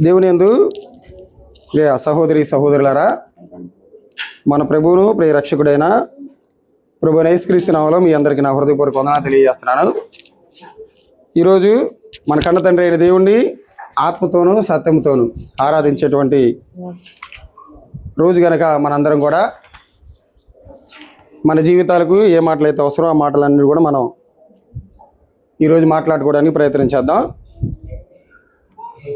దేవుని యందు సహోదరి సహోదరులారా, మన ప్రభువును ప్రియ రక్షకుడైన ప్రభువైన యేసుక్రీస్తు నామములో మీ అందరికీ నా హృదయపూర్వక వందనాలు తెలియజేస్తున్నాను. ఈరోజు మన కన్న తండ్రి అయిన దేవుణ్ణి ఆత్మతోనూ సత్యంతోనూ ఆరాధించేటువంటి రోజు కనుక మనందరం కూడా మన జీవితాలకు ఏ మాటలైతే అవసరమో ఆ మాటలన్నీ కూడా మనం ఈరోజు మాట్లాడుకోవడానికి ప్రయత్నం చేద్దాం.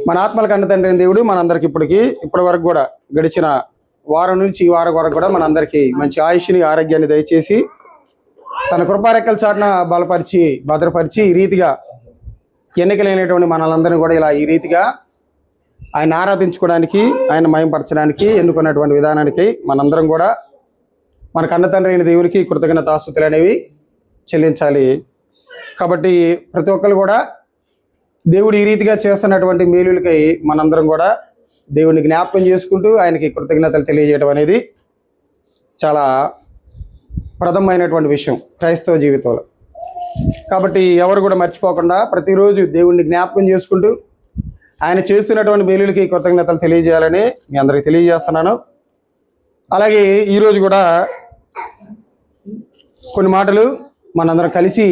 మన ఆత్మల కన్న తండ్రి అయిన దేవుడు మనందరికి ఇప్పటి వరకు కూడా గడిచిన వారం నుంచి ఈ వారం వరకు కూడా మనందరికీ మంచి ఆయుష్ని ఆరోగ్యాన్ని దయచేసి తన కృపారెక్కల చాటున బలపరిచి భద్రపరిచి ఈ రీతిగా ఎన్నికలైనటువంటి మనలందరినీ కూడా ఇలా ఈ రీతిగా ఆయన ఆరాధించుకోవడానికి, ఆయన మయంపరచడానికి ఎన్నుకున్నటువంటి విధానానికి మనందరం కూడా మన కన్న తండ్రి అయిన దేవునికి కృతజ్ఞతాస్తుతులు అనేవి చెల్లించాలి. కాబట్టి ప్రతి ఒక్కరు కూడా దేవుడు ఈ రీతిగా చేస్తున్నటువంటి మేలులకై మనందరం కూడా దేవుడిని జ్ఞాపకం చేసుకుంటూ ఆయనకి కృతజ్ఞతలు తెలియజేయడం అనేది చాలా ప్రథమైనటువంటి విషయం క్రైస్తవ జీవితంలో. కాబట్టి ఎవరు కూడా మర్చిపోకుండా ప్రతిరోజు దేవుడిని జ్ఞాపకం చేసుకుంటూ ఆయన చేస్తున్నటువంటి మేలులకి కృతజ్ఞతలు తెలియజేయాలని మీ అందరికీ తెలియజేస్తున్నాను. అలాగే ఈరోజు కూడా కొన్ని మాటలు మనందరం కలిసి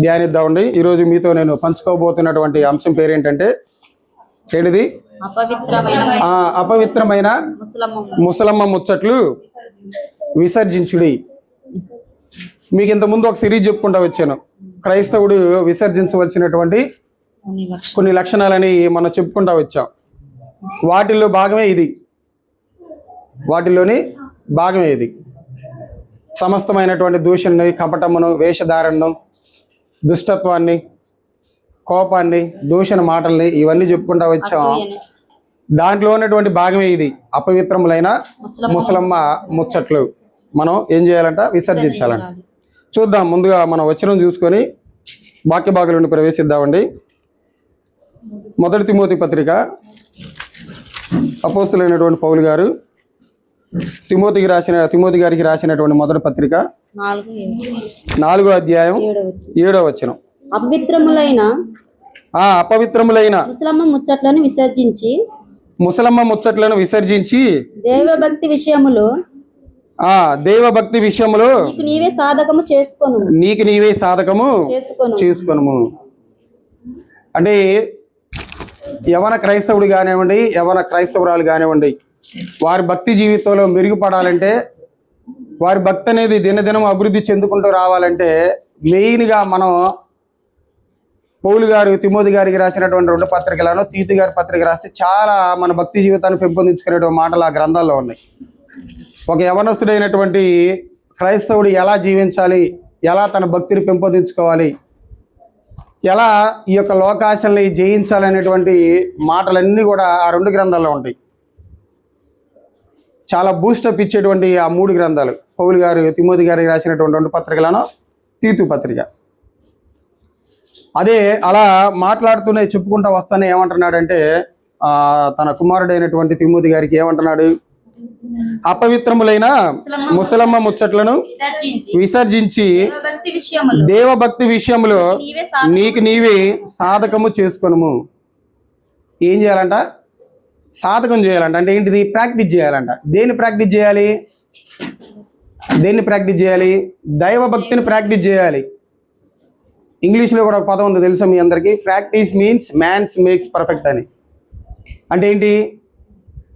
ధ్యానిద్దామండి. ఈరోజు మీతో నేను పంచుకోబోతున్నటువంటి అంశం పేరేంటంటే ఏంటిది? అపవిత్రమైన ముసలమ్మ ముచ్చట్లు విసర్జించుడి. మీకు ఇంతకుముందు ఒక సిరీస్ చెప్పుకుంటూ వచ్చాను. క్రైస్తవుడు విసర్జించవలసినటువంటి కొన్ని లక్షణాలని మనం చెప్పుకుంటూ వచ్చాం. వాటిల్లో భాగమే ఇది. వాటిల్లోని భాగమే ఇది. సమస్తమైనటువంటి దూషణని, కపటమును, వేషధారణను, దుష్టత్వాన్ని, కోపాన్ని, దూషణ మాటల్ని ఇవన్నీ చెప్పుకుంటూ వచ్చాం. దాంట్లో ఉన్నటువంటి భాగమే ఇది. అపవిత్రములైన ముసలమ్మ ముచ్చట్లు మనం ఏం చేయాలంట? విసర్జించాలంట. చూద్దాం. ముందుగా మనం వచనం చూసుకొని వాక్య భాగంలోని ప్రవేశిద్దామండి. మొదటి తిమోతి పత్రిక అపోస్తులైనటువంటి పౌలు గారు తిమోతి గారికి రాసినటువంటి మొదటి పత్రిక 4వ అధ్యాయం 7వ వచనం. అపవిత్రములైన ముసలమ్మ ముచ్చట్లను విసర్జించి దైవభక్తి విషయములో నీకు నీవే సాధకము చేసుకొనుము. అంటే యవన క్రైస్తవుడు కానివ్వండి, యవన క్రైస్తవురాలు కానివ్వండి, వారి భక్తి జీవితంలో మెరుగుపడాలంటే, వారి భక్తి అనేది దినదినం అభివృద్ధి చెందుకుంటూ రావాలంటే మెయిన్గా మనం పౌలు గారు తిమోతి గారికి రాసినటువంటి 2 పత్రికలను, తీతు గారి పత్రిక రాస్తే చాలా మన భక్తి జీవితాన్ని పెంపొందించుకునేటువంటి మాటలు ఆ గ్రంథాల్లో ఉన్నాయి. ఒక యవనస్తుడైనటువంటి క్రైస్తవుడు ఎలా జీవించాలి, ఎలా తన భక్తిని పెంపొందించుకోవాలి, ఎలా ఈ యొక్క లోకాశల్ని జయించాలనేటువంటి మాటలన్నీ కూడా ఆ 2 గ్రంథాల్లో ఉంటాయి. చాలా బూస్టప్ ఇచ్చేటువంటి ఆ 3 గ్రంథాలు పౌలు గారు తిమోతి గారికి రాసినటువంటి 2 పత్రికలను, తీతు పత్రిక. అదే అలా మాట్లాడుతూనే చెప్పుకుంటూ వస్తానే ఏమంటున్నాడంటే తన కుమారుడైనటువంటి తిమోతి గారికి ఏమంటున్నాడు? అపవిత్రములైన ముసలమ్మ ముచ్చట్లను విసర్జించి దేవభక్తి విషయంలో నీకు నీవే సాధకము చేసుకొనుము. ఏం చేయాలంట? సాధకం చేయాలంట. అంటే ఏంటిది? ప్రాక్టీస్ చేయాలంట. దేన్ని ప్రాక్టీస్ చేయాలి? దైవభక్తిని ప్రాక్టీస్ చేయాలి. ఇంగ్లీష్లో కూడా ఒక పదం ఉంది తెలుసా మీ అందరికీ? Practice means mans makes perfect అని. అంటే ఏంటి?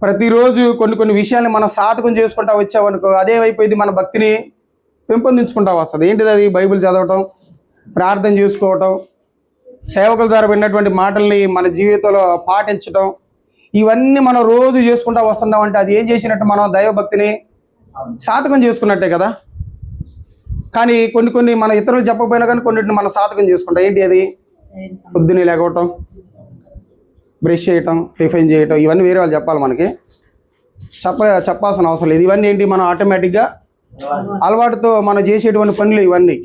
ప్రతిరోజు కొన్ని విషయాన్ని మనం సాధకం చేసుకుంటా వచ్చామనుకో, అదేమైపోయింది? మన భక్తిని పెంపొందించుకుంటా వస్తుంది. ఏంటిది అది? బైబిల్ చదవటం, ప్రార్థన చేసుకోవటం, సేవకుల ద్వారా విన్నటువంటి మాటల్ని మన జీవితంలో పాటించటం, ఇవన్నీ మనం రోజు చేసుకుంటా వస్తున్నాం అంటే అది ఏం చేసినట్టు? మనం దైవభక్తిని సాధకం చేసుకున్నట్టే కదా. కానీ కొన్ని మన ఇతరులు చెప్పకపోయినా కానీ కొన్నిటిని మనం సాధకం చేసుకుంటాం. ఏంటి అది? పొద్దున్నే లేకపోవటం, బ్రష్ చేయటం, టిఫిన్ చేయటం, ఇవన్నీ వేరే వాళ్ళు చెప్పాలి, మనకి చెప్పాల్సిన అవసరం లేదు. ఇవన్నీ ఏంటి? మనం ఆటోమేటిక్గా అలవాటుతో మనం చేసేటువంటి పనులు ఇవన్నీ.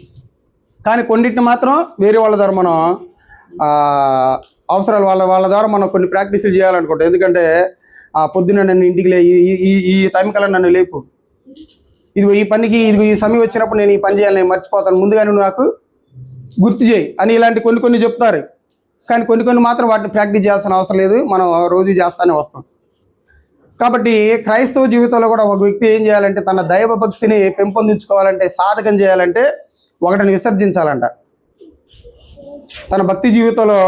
కానీ కొన్నిటిని మాత్రం వేరే వాళ్ళ ద్వారా మనం అవసరాలు వాళ్ళ ద్వారా మనం కొన్ని ప్రాక్టీసులు చేయాలనుకుంటాం. ఎందుకంటే పొద్దున్న నన్ను ఇంటికి ఈ టైం కల్లా నన్ను లేపు, ఇదిగో ఈ పనికి, ఇదిగో ఈ సమయం వచ్చినప్పుడు నేను ఈ పని చేయాలి, నేను మర్చిపోతాను, ముందుగా నువ్వు నాకు గుర్తు చేయి అని ఇలాంటి కొన్ని చెప్తారు. కానీ కొన్ని మాత్రం వాటిని ప్రాక్టీస్ చేయాల్సిన అవసరం లేదు, మనం రోజు చేస్తూనే వస్తాం. కాబట్టి క్రైస్తవ జీవితంలో కూడా ఒక వ్యక్తి ఏం చేయాలంటే తన దైవ భక్తిని పెంపొందించుకోవాలంటే, సాధకం చేయాలంటే ఒకటిని విసర్జించాలంట. తన భక్తి జీవితంలో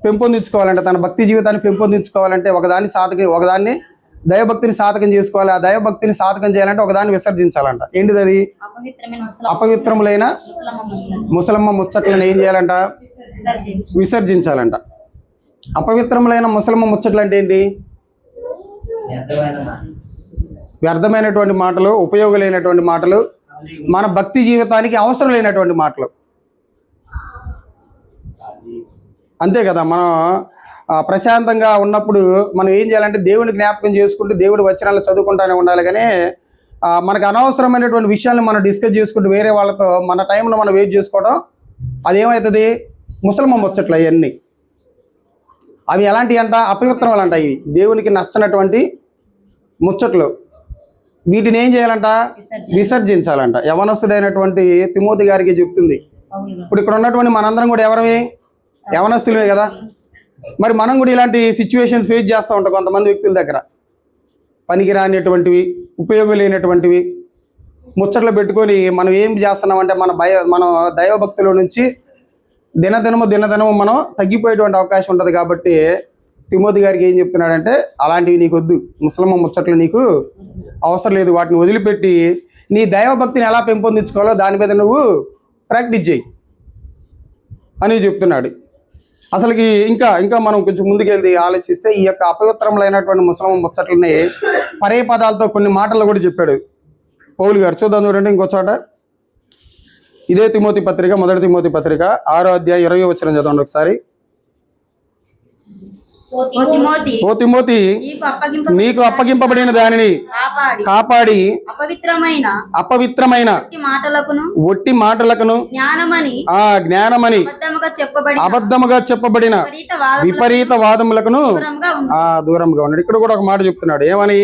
పెంపొందించుకోవాలంటే, తన భక్తి జీవితాన్ని పెంపొందించుకోవాలంటే ఒకదాన్ని దైవభక్తిని సాధకం చేసుకోవాలి. ఆ దైవభక్తిని సాధకం చేయాలంటే ఒకదాన్ని విసర్జించాలంట. ఏంటిది అది? అపవిత్రములైన ముసలమ్మ ముచ్చట్లను ఏం చేయాలంట? విసర్జించాలంట. అపవిత్రములైన ముసలమ్మ ముచ్చట్లు అంటే ఏంటి? వ్యర్థమైనటువంటి మాటలు, ఉపయోగమైనటువంటి మాటలు, మన భక్తి జీవితానికి అవసరం లేనటువంటి మాటలు. అంతే కదా, మనం ప్రశాంతంగా ఉన్నప్పుడు మనం ఏం చేయాలంటే దేవుని జ్ఞాపకం చేసుకుంటూ దేవుడి వచనాలు చదువుకుంటూనే ఉండాలి. కానీ మనకు అనవసరమైనటువంటి విషయాలను మనం డిస్కస్ చేసుకుంటూ వేరే వాళ్ళతో మన టైంలో మనం వెయిట్ చేసుకోవడం, అదేమవుతుంది? ముసలమ్మ ముచ్చట్లు అవన్నీ. అవి ఎలాంటివి అంట? అపవిత్రములు అంట. ఇవి దేవునికి నచ్చనటువంటి ముచ్చట్లు. వీటిని ఏం చేయాలంట? విసర్జించాలంట. యవనస్తుడైనటువంటి తిమోతి గారికి చెప్తుంది. ఇప్పుడు ఇక్కడ ఉన్నటువంటి మనందరం కూడా ఎవరమే? యవనస్తులే కదా. మరి మనం కూడా ఇలాంటి సిచ్యువేషన్స్ ఫేస్ చేస్తూ ఉంటాం కొంతమంది వ్యక్తుల దగ్గర. పనికి రానిటువంటివి, ఉపయోగం లేనటువంటివి ముచ్చట్లు పెట్టుకొని మనం ఏం చేస్తున్నామంటే మన దైవభక్తిలో నుంచి దినదినము మనం తగ్గిపోయేటువంటి అవకాశం ఉంటుంది. కాబట్టి తిమోతి గారికి ఏం చెప్తున్నాడంటే, అలాంటివి నీకు వద్దు, ముసలమ్మ ముచ్చట్లు నీకు అవసరం లేదు, వాటిని వదిలిపెట్టి నీ దైవభక్తిని ఎలా పెంపొందించుకోవాలో దాని మీద నువ్వు ప్రాక్టీస్ చేయి అని చెప్తున్నాడు. అసలుకి ఇంకా మనం కొంచెం ముందుకెళ్ళి ఆలోచిస్తే ఈ యొక్క అపవిత్రములైనటువంటి ముసలమ్మ ముచ్చట్లని పరే పదాలతో కొన్ని మాటలు కూడా చెప్పాడు పౌలు గారు. చూద్దాం చూడండి ఇంకో చోట. ఇదే తిమోతి పత్రిక, 1 తిమోతి పత్రిక 6వ అధ్యాయం 20వ వచనం చదవండి ఒకసారి. ఓ తిమోతి, నీకు అప్పగింపబడిన దానిని కాపాడి అపవిత్రమైన ఒట్టి మాటలకును జ్ఞానమని అబద్ధముగా చెప్పబడిన విపరీత వాదములకును దూరంగా ఉన్నాడు. ఇక్కడ కూడా ఒక మాట చెప్తున్నాడు. ఏమని?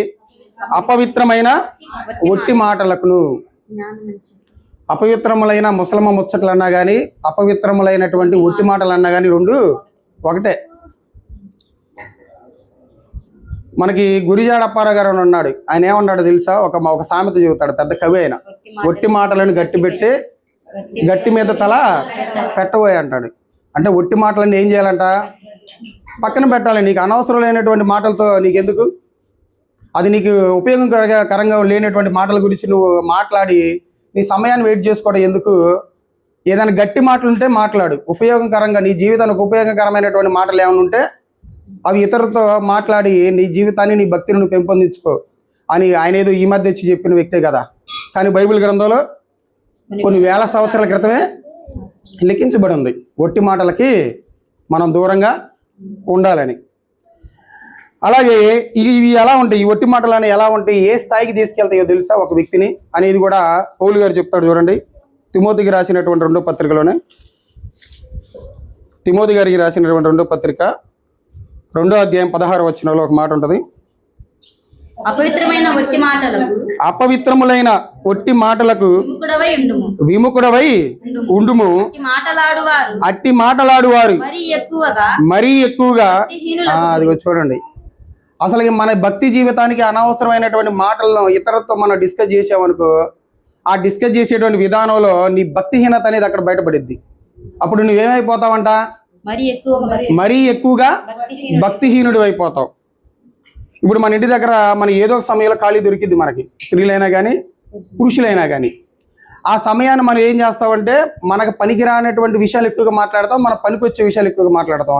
అపవిత్రమైన ఒట్టి మాటలకును. అపవిత్రములైన ముసలమ్మ ముచ్చట్లు అన్నా కానీ, అపవిత్రములైనటువంటి ఒట్టి మాటలు అన్నా కానీ రెండు ఒకటే. మనకి గురిజాడ అప్పారావు గారు ఉన్నాడు. ఆయన ఏమన్నాడు తెలుసా? ఒక సామెత చెబుతాడు, పెద్ద కవి ఆయన. ఒట్టి మాటలను గట్టి మీద తల పెట్టబోయే అంటాడు. అంటే ఒట్టి మాటలన్నీ ఏం చేయాలంట? పక్కన పెట్టాలి. నీకు అనవసరం లేనటువంటి మాటలతో నీకెందుకు? అది నీకు ఉపయోగకరంగా లేనటువంటి మాటల గురించి నువ్వు మాట్లాడి నీ సమయాన్ని వెయిట్ చేసుకోవడం ఎందుకు? ఏదైనా గట్టి మాటలు ఉంటే మాట్లాడు. ఉపయోగకరంగా నీ జీవితానికి ఉపయోగకరమైనటువంటి మాటలు ఏమైనా ఉంటే అవి ఇతరులతో మాట్లాడి నీ జీవితాన్ని, నీ భక్తిని నువ్వు పెంపొందించుకో అని ఆయన ఏదో ఈ మధ్య వచ్చి చెప్పిన వ్యక్తే కదా. కానీ బైబిల్ గ్రంథంలో కొన్ని వేల సంవత్సరాల క్రితమే లిఖించబడి ఉంది ఒట్టి మాటలకి మనం దూరంగా ఉండాలని. అలాగే ఇవి ఎలా ఉంటాయి? ఈ ఒట్టి మాటలు అనేవి ఎలా ఉంటాయి? ఏ స్థాయికి తీసుకెళ్తాయో తెలుసా ఒక వ్యక్తిని అనేది కూడా పౌలు గారు చెప్తాడు. చూడండి, తిమోతికి రాసినటువంటి 2వ పత్రికలోనే, తిమోతి గారికి రాసినటువంటి 2వ పత్రిక 2వ అధ్యాయం 16వ వచనంలో ఒక మాట ఉంటుంది. అపవిత్రములైన ఒట్టి మాటలకు విముఖుడవై ఉండుము. అట్టి మాటలాడువారు మరీ ఎక్కువగా అది చూడండి. అసలు మన భక్తి జీవితానికి అనవసరమైనటువంటి మాటలను ఇతరులతో మనం డిస్కస్ చేసామనుకో, ఆ డిస్కస్ చేసేటువంటి విధానంలో నీ భక్తిహీనత అనేది అక్కడ బయటపడిద్ది. అప్పుడు నువ్వేమైపోతావంట? మరీ ఎక్కువగా భక్తిహీనుడు అయిపోతావు. ఇప్పుడు మన ఇంటి దగ్గర మన ఏదో ఒక సమయంలో ఖాళీ దొరికిద్ది మనకి, స్త్రీలైనా కానీ పురుషులైనా కానీ. ఆ సమయాన్ని మనం ఏం చేస్తామంటే మనకు పనికిరానటువంటి విషయాలు ఎక్కువగా మాట్లాడతాం, మన పనికి వచ్చే విషయాలు ఎక్కువగా మాట్లాడతాం.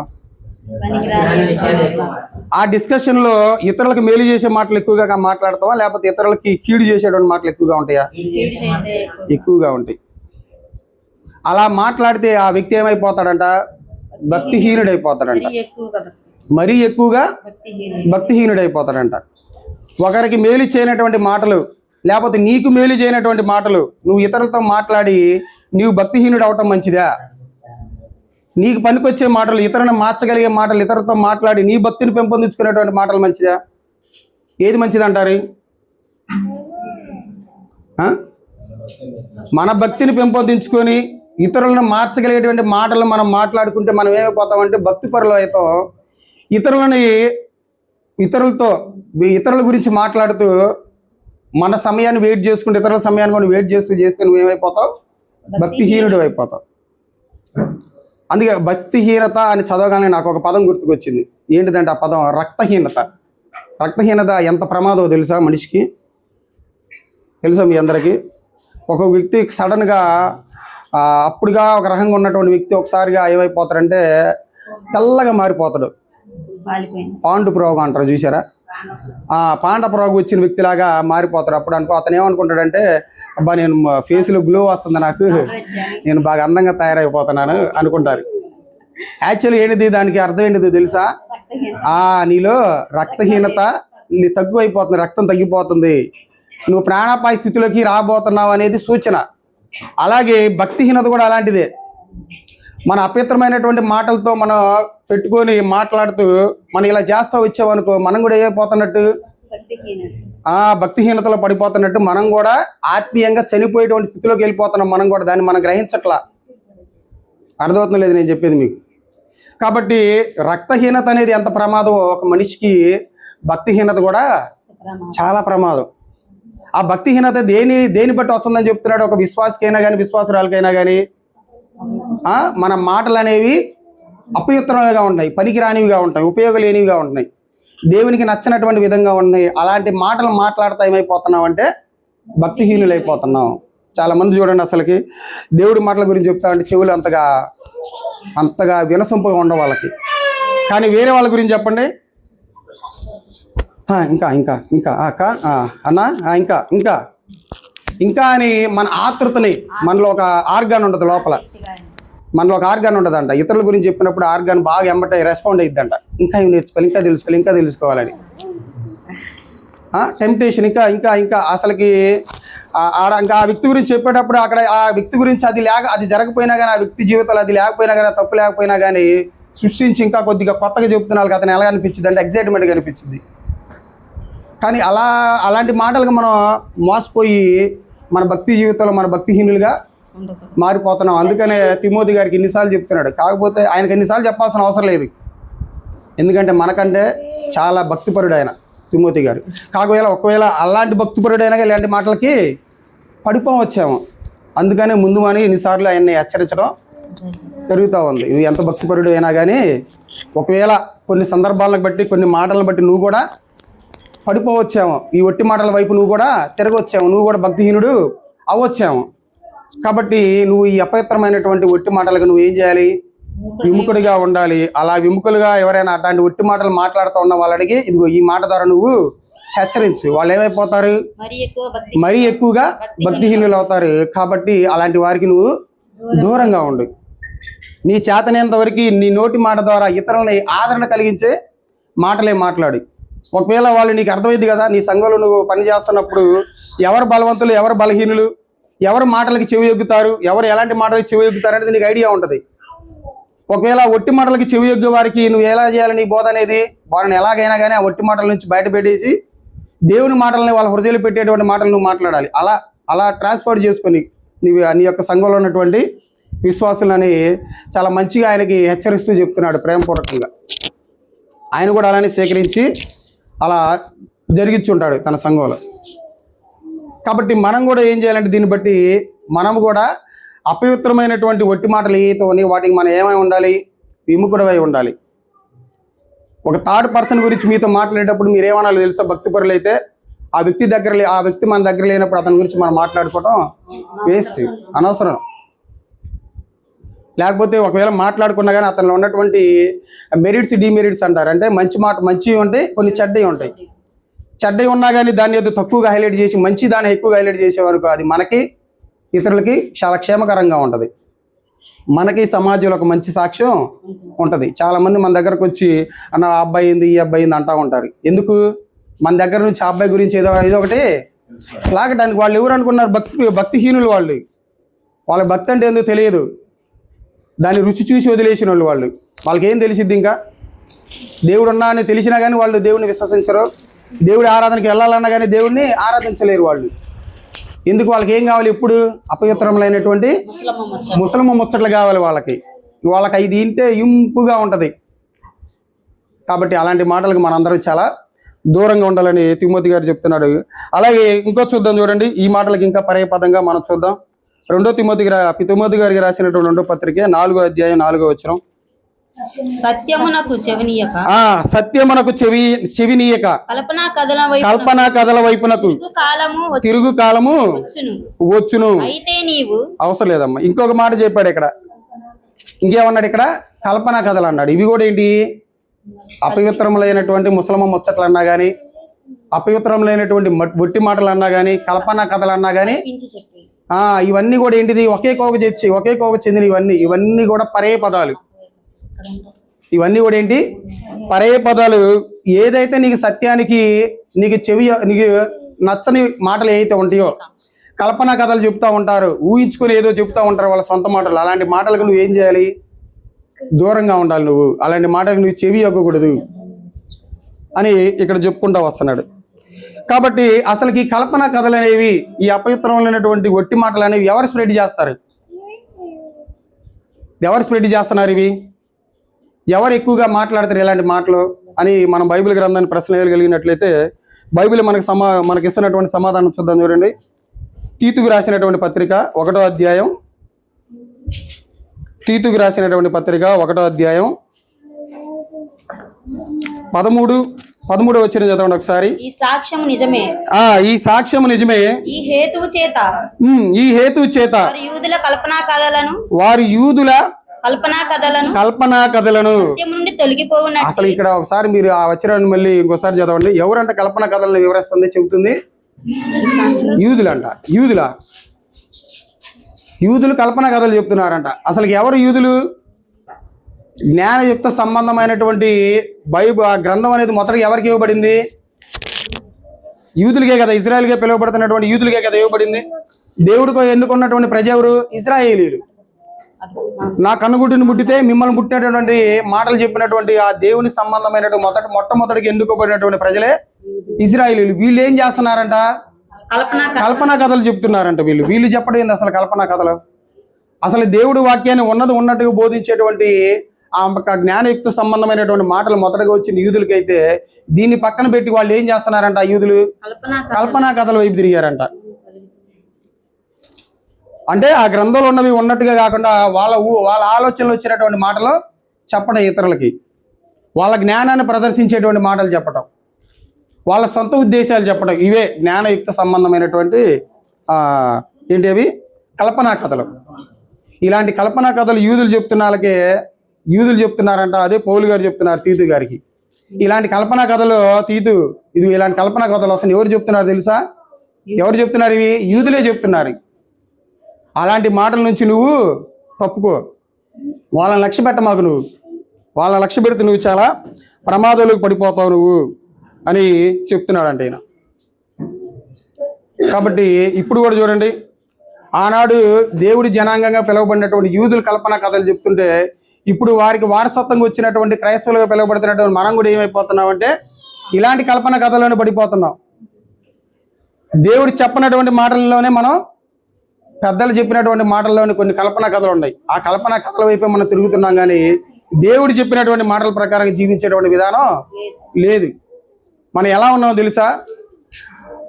ఆ డిస్కషన్లో ఇతరులకు మేలు చేసే మాటలు ఎక్కువగా మాట్లాడతావా, లేకపోతే ఇతరులకి కీడు చేసేటువంటి మాటలు ఎక్కువగా ఉంటాయా? ఎక్కువగా ఉంటాయి. అలా మాట్లాడితే ఆ వ్యక్తి ఏమైపోతాడంట? భక్తిహీనుడైపోతాడంట. మరీ ఎక్కువగా భక్తిహీనుడైపోతాడంట. ఒకరికి మేలు చేయనటువంటి మాటలు, లేకపోతే నీకు మేలు చేయనటువంటి మాటలు నువ్వు ఇతరులతో మాట్లాడి నీవు భక్తిహీనుడు అవటం మంచిదా? నీకు పనికొచ్చే మాటలు, ఇతరులను మార్చగలిగే మాటలు ఇతరులతో మాట్లాడి నీ భక్తిని పెంపొందించుకునేటువంటి మాటలు మంచిదా? ఏది మంచిది అంటారు? మన భక్తిని పెంపొందించుకొని ఇతరులను మార్చగలిగేటువంటి మాటలు మనం మాట్లాడుకుంటే మనం ఏమైపోతామంటే భక్తిపరులు అవుతాం. ఇతరుల గురించి మాట్లాడుతూ మన సమయాన్ని వెయిట్ చేసుకుంటే ఇతరుల సమయాన్ని కూడా వెయిట్ చేస్తే నువ్వు ఏమైపోతావు? భక్తిహీనుడు అయిపోతావు. అందుకే భక్తిహీనత అని చదవగానే నాకు ఒక పదం గుర్తుకొచ్చింది. ఏంటిదంటే ఆ పదం రక్తహీనత. రక్తహీనత ఎంత ప్రమాదమో తెలుసా మనిషికి? తెలుసా మీ అందరికీ? ఒక వ్యక్తి సడన్గా అప్పుడుగా ఒక రకంగా ఉన్నటువంటి వ్యక్తి ఒకసారిగా ఏమైపోతాడంటే తెల్లగా మారిపోతాడు. పాండు ప్రోగం అంటారు చూసారా? పాండ ప్రోగం వచ్చిన వ్యక్తిలాగా మారిపోతాడు. అప్పుడు అతను ఏమనుకుంటాడంటే, అబ్బా నేను ఫేస్లో గ్లో వస్తుంది, నాకు నేను బాగా అందంగా తయారైపోతున్నాను అనుకుంటారు. యాక్చువల్లీ ఏంటిది, దానికి అర్థం ఏంటిది తెలుసా? నీలో రక్తహీనత తగ్గిపోతుంది, రక్తం తగ్గిపోతుంది, నువ్వు ప్రాణాపాయ స్థితిలోకి రాబోతున్నావు అనేది సూచన. అలాగే భక్తిహీనత కూడా అలాంటిదే. మన అపవిత్రమైనటువంటి మాటలతో మనం పెట్టుకొని మాట్లాడుతూ మనం ఇలా చేస్తూ వచ్చామనుకో, మనం కూడా ఏమైపోతున్నట్టు? భక్తిహీనతలో పడిపోతున్నట్టు. మనం కూడా ఆత్మీయంగా చనిపోయేటువంటి స్థితిలోకి వెళ్ళిపోతున్నాం. మనం కూడా దాన్ని మనం గ్రహించట్లా. అర్థమవుతుంది లేదు నేను చెప్పేది మీకు? కాబట్టి రక్తహీనత అనేది ఎంత ప్రమాదం ఒక మనిషికి, భక్తిహీనత కూడా చాలా ప్రమాదం. ఆ భక్తిహీనత దేని బట్టి వస్తుందని చెప్తున్నాడు? ఒక విశ్వాసకైనా కానీ విశ్వాసురాలకైనా కానీ మన మాటలు అనేవి అపవిత్రంగా ఉంటాయి, పనికిరానివిగా ఉంటాయి, ఉపయోగం లేనివిగా ఉంటాయి, దేవునికి నచ్చినటువంటి విధంగా ఉన్నాయి. అలాంటి మాటలు మాట్లాడుతూ ఏమైపోతున్నాం అంటే భక్తిహీనులు అయిపోతున్నాం. చాలా మంది చూడండి, అసలుకి దేవుడి మాటల గురించి చెప్తా అంటే చెవులు అంతగా వినసొంపుగా ఉండవు వాళ్ళకి. కానీ వేరే వాళ్ళ గురించి చెప్పండి, ఇంకా అక్క అన్న ఇంకా అని మన ఆతృతని, మనలో ఒక ఆర్గాన్ ఉంటుంది లోపల, మనలో ఒక ఆర్గాన్ ఉండదంట. ఇతరుల గురించి చెప్పినప్పుడు ఆర్గాన్ బాగా ఎంబట రెస్పాండ్ అయ్యిద్దంట. ఇంకా ఏం నేర్చుకోవాలి, ఇంకా తెలుసుకోవాలని టెంప్టేషన్. ఇంకా అసలుకి ఇంకా ఆ వ్యక్తి గురించి చెప్పేటప్పుడు అక్కడ ఆ వ్యక్తి గురించి అది జరగకపోయినా కానీ, ఆ వ్యక్తి జీవితంలో అది లేకపోయినా కానీ, తప్పు లేకపోయినా కానీ సృష్టించి ఇంకా కొద్దిగా కొత్తగా చెప్తున్న వాళ్ళకి అతను ఎలా అనిపించింది అంటే ఎగ్జైట్మెంట్గా అనిపించింది. కానీ అలాంటి మాటలకు మనం మోసపోయి మన భక్తి జీవితంలో మన భక్తిహీనులుగా మారిపోతున్నాం. అందుకనే తిమోతి గారికి ఎన్నిసార్లు చెప్తున్నాడు. కాకపోతే ఆయనకి ఎన్నిసార్లు చెప్పాల్సిన అవసరం లేదు, ఎందుకంటే మనకంటే చాలా భక్తిపరుడు ఆయన తిమోతి గారు. ఒకవేళ అలాంటి భక్తిపరుడైనా ఇలాంటి మాటలకి పడిపోవచ్చాము. అందుకనే ముందు అని ఎన్నిసార్లు ఆయన్ని హెచ్చరించడం జరుగుతూ ఉంది. నువ్వు ఎంత భక్తిపరుడు అయినా కానీ ఒకవేళ కొన్ని సందర్భాలను బట్టి, కొన్ని మాటలను బట్టి నువ్వు కూడా పడిపోవచ్చాము. ఈ ఒట్టి మాటల వైపు నువ్వు కూడా తిరగొచ్చాము, నువ్వు కూడా భక్తిహీనుడు అవ్వచ్చాము. కాబట్టి నువ్వు ఈ అపవిత్రమైనటువంటి ఒట్టి మాటలకు నువ్వు ఏం చేయాలి? విముఖుడిగా ఉండాలి. అలా విముఖులుగా ఎవరైనా అట్లాంటి ఒట్టి మాటలు మాట్లాడుతూ ఉన్న వాళ్ళకి ఇదిగో ఈ మాట ద్వారా నువ్వు హెచ్చరించు. వాళ్ళు ఏమైపోతారు? మరీ ఎక్కువగా భక్తిహీనులు అవుతారు. కాబట్టి అలాంటి వారికి నువ్వు దూరంగా ఉండు. నీ చేతనేంత వరకు నీ నోటి మాట ద్వారా ఇతరులని ఆదరణ కలిగించే మాటలే మాట్లాడు. ఒకవేళ వాళ్ళు నీకు అర్థమైంది కదా, నీ సంఘంలో నువ్వు పని చేస్తున్నప్పుడు ఎవరు బలవంతులు, ఎవరు బలహీనులు, ఎవరు మాటలకి చెవి ఎగ్గుతారు, ఎవరు ఎలాంటి మాటలకి చెవి ఎగ్గుతారు అనేది నీకు ఐడియా ఉంటుంది. ఒకవేళ ఒట్టి మాటలకి చెవి ఎగ్గే వారికి నువ్వు ఎలా చేయాలి నీ బోధ అనేది? వాళ్ళని ఎలాగైనా కానీ ఆ ఒట్టి మాటల నుంచి బయట పెట్టేసి దేవుని మాటలని వాళ్ళ హృదయాలు పెట్టేటువంటి మాటలు నువ్వు మాట్లాడాలి. అలా ట్రాన్స్ఫర్ చేసుకొని నీ యొక్క సంఘంలో ఉన్నటువంటి విశ్వాసులని చాలా మంచిగా ఆయనకి హెచ్చరిస్తూ చెప్తున్నాడు ప్రేమపూర్వకంగా. ఆయన కూడా అలానే స్వీకరించి అలా జరిగించుంటాడు తన సంఘంలో. కాబట్టి మనం కూడా ఏం చేయాలంటే దీన్ని బట్టి మనం కూడా అపవిత్రమైనటువంటి ఒట్టి మాటలు ఏతో వాటికి మనం ఏమై ఉండాలి? విముఖుడమై ఉండాలి. ఒక థర్డ్ పర్సన్ గురించి మీతో మాట్లాడేటప్పుడు మీరు ఏమనాలో తెలుసా? భక్తిపరులు అయితే ఆ వ్యక్తి మన దగ్గర లేనప్పుడు అతని గురించి మనం మాట్లాడుకోవడం వేస్ట్, అనవసరం. లేకపోతే ఒకవేళ మాట్లాడుకున్నా కానీ అతనిలో ఉన్నటువంటి మెరిట్స్, డిమెరిట్స్ అంటారు. అంటే మంచి ఉంటాయి, కొన్ని చెడ్డవి ఉంటాయి. చెడ్డవి ఉన్నా కానీ దాన్ని ఏదో తక్కువగా హైలైట్ చేసి మంచి దాన్ని ఎక్కువగా హైలైట్ చేసేవరకు అది మనకి ఇతరులకి చాలా క్షేమకరంగా ఉంటుంది. మనకి సమాజంలో ఒక మంచి సాక్ష్యం ఉంటుంది. చాలామంది మన దగ్గరకు వచ్చి అన్న ఆ అబ్బాయి ఏంది, ఈ అబ్బాయి ఏంది అంటూ ఉంటారు. ఎందుకు? మన దగ్గర నుంచి ఆ అబ్బాయి గురించి ఏదో ఒకటి లాగడానికి. వాళ్ళు ఎవరు అనుకున్నారు? భక్తిహీనులు. వాళ్ళ భక్తి అంటే ఎందుకు తెలియదు, దాన్ని రుచి చూసి వదిలేసిన వాళ్ళకి ఏం తెలిసిద్ది? ఇంకా దేవుడు ఉన్నా అని తెలిసినా కానీ వాళ్ళు దేవుడిని విశ్వసించరు. దేవుడి ఆరాధనకి వెళ్ళాలన్నా కానీ దేవుడిని ఆరాధించలేరు వాళ్ళు. ఎందుకు వాళ్ళకి ఏం కావాలి? ఇప్పుడు అపవిత్రములైనటువంటి ముసలమ్మ ముచ్చట్లు కావాలి వాళ్ళకి. వాళ్ళకి ఇది తింటే ఇంపుగా ఉంటుంది. కాబట్టి అలాంటి మాటలకు మనందరం చాలా దూరంగా ఉండాలని తిమోతి గారు చెప్తున్నాడు. అలాగే ఇంకో చూద్దాం చూడండి, ఈ మాటలకు ఇంకా పర్యాయపదంగా మనం చూద్దాం. తిమోతి గారికి రాసినటువంటి 2వ పత్రిక 4వ అధ్యాయం 4వ వచనం. సత్యమునకు చెవినీయక కల్పనా కథల వైపునకు తిరుగు కాలము వచ్చును. అయితే నీవు అవసరం లేదమ్మా. ఇంకొక మాట చెప్పాడు ఇక్కడ. ఇంకేమన్నాడు ఇక్కడ? కల్పనా కథలు అన్నాడు. ఇవి కూడా ఏంటి? అపవిత్రములైనటువంటి ముసలమ్మ ముచ్చట్లు అన్నా కానీ, అపవిత్రములైనటువంటి ఒట్టి మాటలు అన్నా కానీ, కల్పనా కథలు అన్నా కానీ, ఇవన్నీ కూడా ఏంటిది? ఒకే కోక చెందిన ఇవన్నీ కూడా పర్యాయ పదాలు. ఇవన్నీ కూడా ఏంటి? పర్యాయ పదాలు. ఏదైతే నీకు సత్యానికి నీకు నచ్చని మాటలు ఏవైతే ఉంటాయో, కల్పనా కథలు చెప్తా ఉంటారు, ఊహించుకొని ఏదో చెప్తా ఉంటారు వాళ్ళ సొంత మాటలు. అలాంటి మాటలకు నువ్వేం చేయాలి? దూరంగా ఉండాలి. నువ్వు అలాంటి మాటలకు నువ్వు చెవి యొక్కకూడదు అని ఇక్కడ చెప్పుకుంటూ వస్తున్నాడు. కాబట్టి అసలుకి కల్పనా కథలు అనేవి, ఈ అపవిత్రమైనటువంటి ఒట్టి మాటలు అనేవి ఎవరు స్ప్రెడ్ చేస్తారు? ఎవరు స్ప్రెడ్ చేస్తున్నారు? ఇవి ఎవరు ఎక్కువగా మాట్లాడతారు ఇలాంటి మాటలు అని మనం బైబిల్ గ్రంథాన్ని ప్రశ్న వేయగలిగినట్లయితే బైబిల్ మనకి ఇస్తున్నటువంటి సమాధానం చూద్దాం చూడండి. తీతుకు రాసినటువంటి పత్రిక 1వ అధ్యాయం, తీతుకు రాసినటువంటి పత్రిక 1వ అధ్యాయం 13వ వచనం చదవండి ఒకసారి. ఈ సాక్ష్యం నిజమే, ఈ సాక్ష్యం నిజమే, ఈ హేతువు చేత వారి యూదుల కల్పనా కథలను నుండి తొలగిపోవును. అసలు ఇక్కడ ఒకసారి మీరు ఆ వచనాన్ని మళ్ళీ ఇంకోసారి చదవండి. ఎవరంట కల్పనా కథలను వివరిస్తుంది? చెబుతుంది యూదులంట. యూదులు కల్పనా కథలు చెప్తున్నారంట. అసలు ఎవరు యూదులు? జ్ఞానయుక్త సంబంధమైనటువంటి బైబిల్ ఆ గ్రంథం అనేది మొదటిగా ఎవరికి ఇవ్వబడింది? యూదులకే కదా, ఇజ్రాయెల్గా పిలువబడుతున్నటువంటి యూదులకే కదా ఇవ్వబడింది. దేవుడికి ఎన్నుకున్నటువంటి ప్రజ ఎవరు? ఇజ్రాయేలీలు. నా కన్నుగుడ్డుని ముట్టితే మిమ్మల్ని ముట్టినటువంటి మాటలు చెప్పినటువంటి ఆ దేవుని సంబంధమైనటువంటి మొట్టమొదటికి ఎన్నుకోబడినటువంటి ప్రజలే ఇజ్రాయేలీలు. వీళ్ళు ఏం చేస్తున్నారంట? కల్పనా కథలు చెప్తున్నారంట. వీళ్ళు చెప్పడం ఏంది అసలు కల్పనా కథలు? అసలు దేవుడి వాక్యాన్ని ఉన్నట్టుగా బోధించేటువంటి ఆ జ్ఞానయుక్త సంబంధమైనటువంటి మాటలు మొదటగా వచ్చిన యూదులకైతే దీన్ని పక్కన పెట్టి వాళ్ళు ఏం చేస్తున్నారంట? ఆ యూదులు కల్పనా కథల వైపు తిరిగారంట. అంటే ఆ గ్రంథంలో ఉన్నవి ఉన్నట్టుగా కాకుండా వాళ్ళ ఆలోచనలు వచ్చినటువంటి మాటలు చెప్పడం, ఇతరులకి వాళ్ళ జ్ఞానాన్ని ప్రదర్శించేటువంటి మాటలు చెప్పడం, వాళ్ళ సొంత ఉద్దేశాలు చెప్పడం. ఇవే జ్ఞానయుక్త సంబంధమైనటువంటి ఏంటి అవి? కల్పనా కథలు. ఇలాంటి కల్పనా కథలు యూదులు చెప్తున్నారంట. అదే పౌలు గారు చెప్తున్నారు తీతు గారికి. ఇలాంటి కల్పనా కథలు ఇలాంటి కల్పనా కథలు అసలు ఎవరు చెప్తున్నారు తెలుసా? ఎవరు చెప్తున్నారు? ఇవి యూదులే చెప్తున్నారు. అలాంటి మాటల నుంచి నువ్వు తప్పుకో. వాళ్ళని లక్ష్య పెట్టమాకు. వాళ్ళని లక్ష్య పెడితే నువ్వు చాలా ప్రమాదాలకు పడిపోతావు నువ్వు అని చెప్తున్నాడంట ఆయన. కాబట్టి ఇప్పుడు కూడా చూడండి, ఆనాడు దేవుడి జనాంగంగా పిలువబడినటువంటి యూదులు కల్పనా కథలు చెప్తుంటే ఇప్పుడు వారికి వారసత్వంగా వచ్చినటువంటి క్రైస్తవులుగా పిలువబడుతున్నటువంటి మనం కూడా ఏమైపోతున్నామంటే ఇలాంటి కల్పనా కథలోనే పడిపోతున్నాం. దేవుడు చెప్పినటువంటి మాటల్లోనే మనం, పెద్దలు చెప్పినటువంటి మాటల్లోనే కొన్ని కల్పనా కథలు ఉన్నాయి. ఆ కల్పనా కథల వైపే మనం తిరుగుతున్నాం కానీ దేవుడు చెప్పినటువంటి మాటల ప్రకారం జీవించేటువంటి విధానం లేదు. మనం ఎలా ఉన్నామో తెలుసా?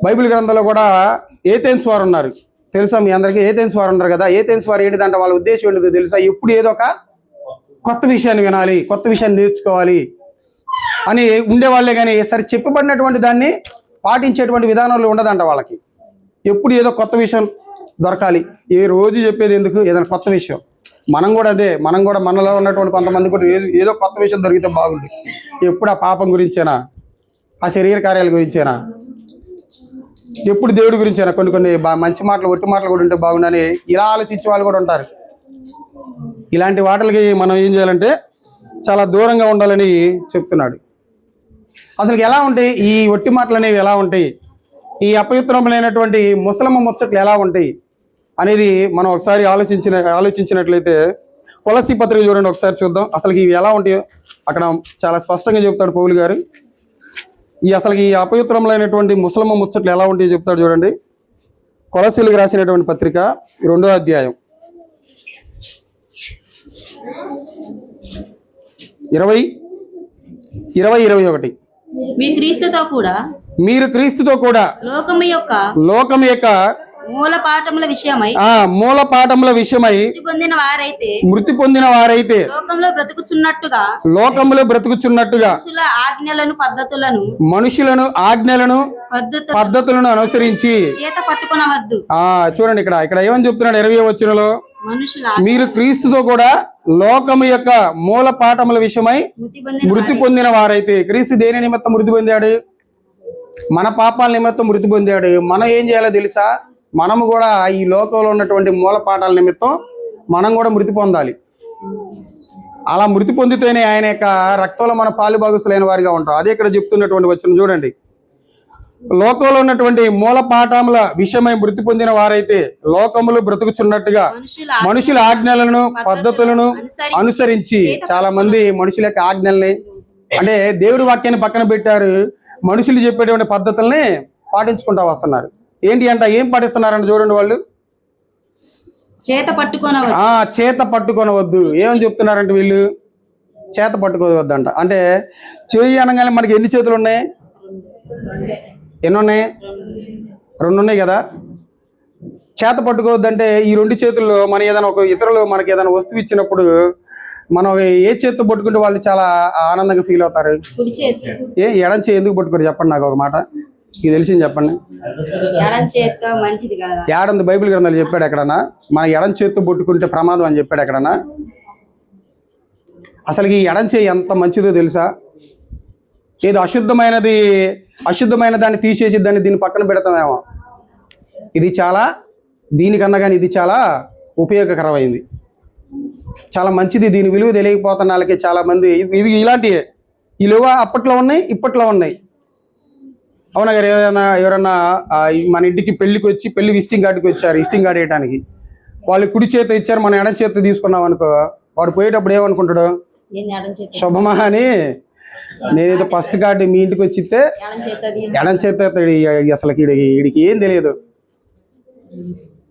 బైబిల్ గ్రంథంలో కూడా ఏథెన్స్ వారు ఉన్నారు. తెలుసా మీ అందరికీ? ఏథెన్స్ వారు ఉన్నారు కదా. ఏథెన్స్ వారు ఏంటిదంటే వాళ్ళ ఉద్దేశం ఏంటిదో తెలుసా? ఎప్పుడు ఏదో ఒక కొత్త విషయాన్ని వినాలి, కొత్త విషయాన్ని నేర్చుకోవాలి అని ఉండేవాళ్ళే కానీ సరే చెప్పబడినటువంటి దాన్ని పాటించేటువంటి విధానంలో ఉండదంట వాళ్ళకి. ఎప్పుడు ఏదో కొత్త విషయం దొరకాలి. ఏ రోజు చెప్పేది ఎందుకు? ఏదైనా కొత్త విషయం. మనం కూడా అదే, మనలో ఉన్నటువంటి కొంతమంది కూడా ఏదో కొత్త విషయం దొరికితే బాగుంది. ఎప్పుడు ఆ పాపం గురించేనా, ఆ శరీర కార్యాల గురించేనా, ఎప్పుడు దేవుడి గురించేనా, కొన్ని మంచి మాటలు ఒట్టి మాటలు కూడా ఉంటే బాగుండని ఇలా ఆలోచించే వాళ్ళు కూడా ఉంటారు. ఇలాంటి వాటికి మనం ఏం చేయాలంటే చాలా దూరంగా ఉండాలని చెప్తున్నాడు. అసలు ఎలా ఉంటాయి ఈ ఒట్టి మాటలు అనేవి? ఎలా ఉంటాయి ఈ అపవిత్రములైనటువంటి ముసలమ్మ ముచ్చట్లు ఎలా ఉంటాయి అనేది మనం ఒకసారి ఆలోచించినట్లయితే కొలస్సీ పత్రిక చూడండి, ఒకసారి చూద్దాం అసలు ఇవి ఎలా ఉంటాయో. అక్కడ చాలా స్పష్టంగా చెప్తాడు పౌలు గారు. అసలు ఈ అపవిత్రములైనటువంటి ముసలమ్మ ముచ్చట్లు ఎలా ఉంటాయో చెప్తాడు చూడండి. కొలసీలకు రాసినటువంటి పత్రిక 2వ అధ్యాయం 20-21. మీ క్రీస్తుతో కూడా మీరు క్రీస్తుతో కూడా లోకము యొక్క మూల పాఠముల విషయమై మూల పాఠముల విషయమై మృతి పొందిన వారైతే లోకంలో బ్రతుకుచున్నట్టుగా మనుషులను ఆజ్ఞలను పద్ధతులను అనుసరించి చేత పట్టుకొనవద్దు. చూడండి ఇక్కడ ఏమని చెప్తున్నాడు 20వ వచనంలో, మీరు క్రీస్తుతో కూడా లోకము యొక్క మూల పాఠముల విషయమై మృతి పొందిన వారైతే. క్రీస్తు దేని నిమిత్తం మృతి పొందాడు? మన పాపాల నిమిత్తం మృతి పొందాడు. మనం ఏం చేయాలో తెలుసా? మనము కూడా ఈ లోకంలో ఉన్నటువంటి మూల పాఠాల నిమిత్తం మనం కూడా మృతి పొందాలి. అలా మృతి పొందితేనే ఆయన యొక్క రక్తంలో మన పాలుభాగస్తులైన వారిగా ఉంటాం. అదే ఇక్కడ చెప్తున్నటువంటి వచనం చూడండి. లోకంలో ఉన్నటువంటి మూల పాఠముల విషయమై మృతి పొందిన వారైతే లోకములు బ్రతుకుచున్నట్టుగా మనుషుల ఆజ్ఞలను పద్ధతులను అనుసరించి. చాలా మంది మనుషుల యొక్క ఆజ్ఞల్ని, అంటే దేవుడి వాక్యాన్ని పక్కన పెట్టారు, మనుషులు చెప్పేటువంటి పద్ధతుల్ని పాటించుకుంటా వస్తున్నారు. ఏంటి అంట, ఏం పాటిస్తున్నారంట చూడండి. వాళ్ళు చేత పట్టుకొనవద్దు. ఏమని చెప్తున్నారంటే వీళ్ళు చేత పట్టుకోవద్దంట. అంటే చేయి అనగానే మనకి ఎన్ని చేతులు ఉన్నాయి? ఎన్ని ఉన్నాయి? 2 ఉన్నాయి కదా. చేత పట్టుకోవద్దంటే ఈ 2 చేతుల్లో మన ఏదైనా ఒక ఇతరులు మనకి ఏదైనా వస్తువు ఇచ్చినప్పుడు మనం ఏ చేతితో పట్టుకుంటే వాళ్ళు చాలా ఆనందంగా ఫీల్ అవుతారు. ఎడం చేయి ఎందుకు పట్టుకోరు చెప్పండి నాకు ఒక మాట, ఇది తెలిసింది చెప్పండి. ఏడంది బైబిల్ గ్రంథాలు చెప్పాడు ఎక్కడన్నా మన ఎడం చేతితో పట్టుకుంటే ప్రమాదం అని చెప్పాడు ఎక్కడన్నా? అసలు ఈ ఎడం చేయి ఎంత మంచిదో తెలుసా? ఏదో అశుద్ధమైన దాన్ని తీసేసి దీన్ని పక్కన పెడతామేమో. ఇది చాలా దీనికన్నా కానీ ఇది చాలా ఉపయోగకరమైంది, చాలా మంచిది. దీని విలువ తెలియకపోతున్న వాళ్ళకి చాలా మంది ఇది ఇలాంటివే ఈ విలువ అప్పట్లో ఉన్నాయి, ఇప్పట్లో ఉన్నాయి. అవునా గారు? ఎవరన్నా మన ఇంటికి పెళ్లికి వచ్చి పెళ్లి విజిటింగ్ కార్డుకి వచ్చారు, విజిటింగ్ కార్డు వేయడానికి. వాళ్ళు కుడి చేత ఇచ్చారు, మన ఎడం చేత తీసుకున్నాం అనుకో, వాడు పోయేటప్పుడు ఏమనుకుంటాడు? శుభమా అని. నేనైతే ఫస్ట్ కార్డు మీ ఇంటికి వచ్చి ఇస్తే ఎడం చేత అసలు వీడికి ఏం తెలియదు.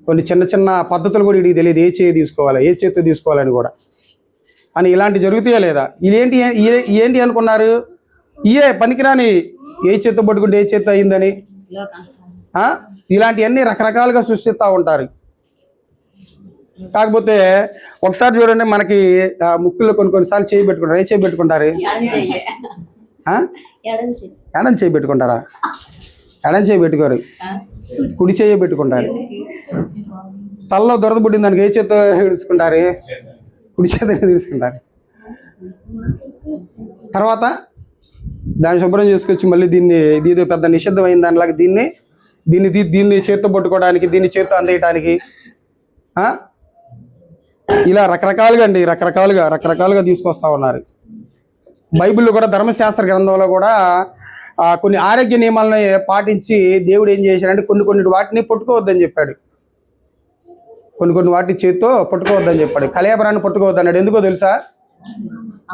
కొన్ని చిన్న చిన్న పద్ధతులు కూడా వీడికి తెలియదు, ఏ చేతి తీసుకోవాలి, ఏ చేతి తీసుకోవాలని కూడా. అని ఇలాంటి జరుగుతాయా లేదా? ఏంటి అనుకున్నారు? ఇయే పనికిరాని, ఏ చేత్తో పట్టుకుంటే ఏ చేత్తో అయిందని ఇలాంటివన్నీ రకరకాలుగా సృష్టిస్తూ ఉంటారు. కాకపోతే ఒకసారి చూడండి, మనకి ముక్కుల్లో కొన్నిసార్లు చేయి పెట్టుకుంటారు. ఏ చేయి పెట్టుకుంటారు? ఎడం చేయి పెట్టుకుంటారా? ఎడం చేయి పెట్టుకోరు, కుడి చేయి పెట్టుకుంటారు. తలలో దొరద పుట్టింది దానికి ఏ చేత్తో తీసుకుంటారు? కుడి చేత తీసుకుంటారు. తర్వాత దాన్ని శుభ్రం చేసుకొచ్చి మళ్ళీ దీని పెద్ద నిషిద్ధమైన దానిలాగా దీన్ని చేత్తో పట్టుకోవడానికి, దీన్ని చేత్తో అందేయటానికి ఇలా రకరకాలుగా అండి, రకరకాలుగా తీసుకొస్తా ఉన్నారు. బైబిల్లో కూడా ధర్మశాస్త్ర గ్రంథంలో కూడా కొన్ని ఆరోగ్య నియమాలను పాటించి దేవుడు ఏం చేశాడంటే కొన్ని వాటిని పట్టుకోవద్దని చెప్పాడు. కొన్ని వాటిని చేత్తో పట్టుకోవద్దని చెప్పాడు. కళేబరాన్ని పట్టుకోవద్దు అన్నాడు. ఎందుకో తెలుసా?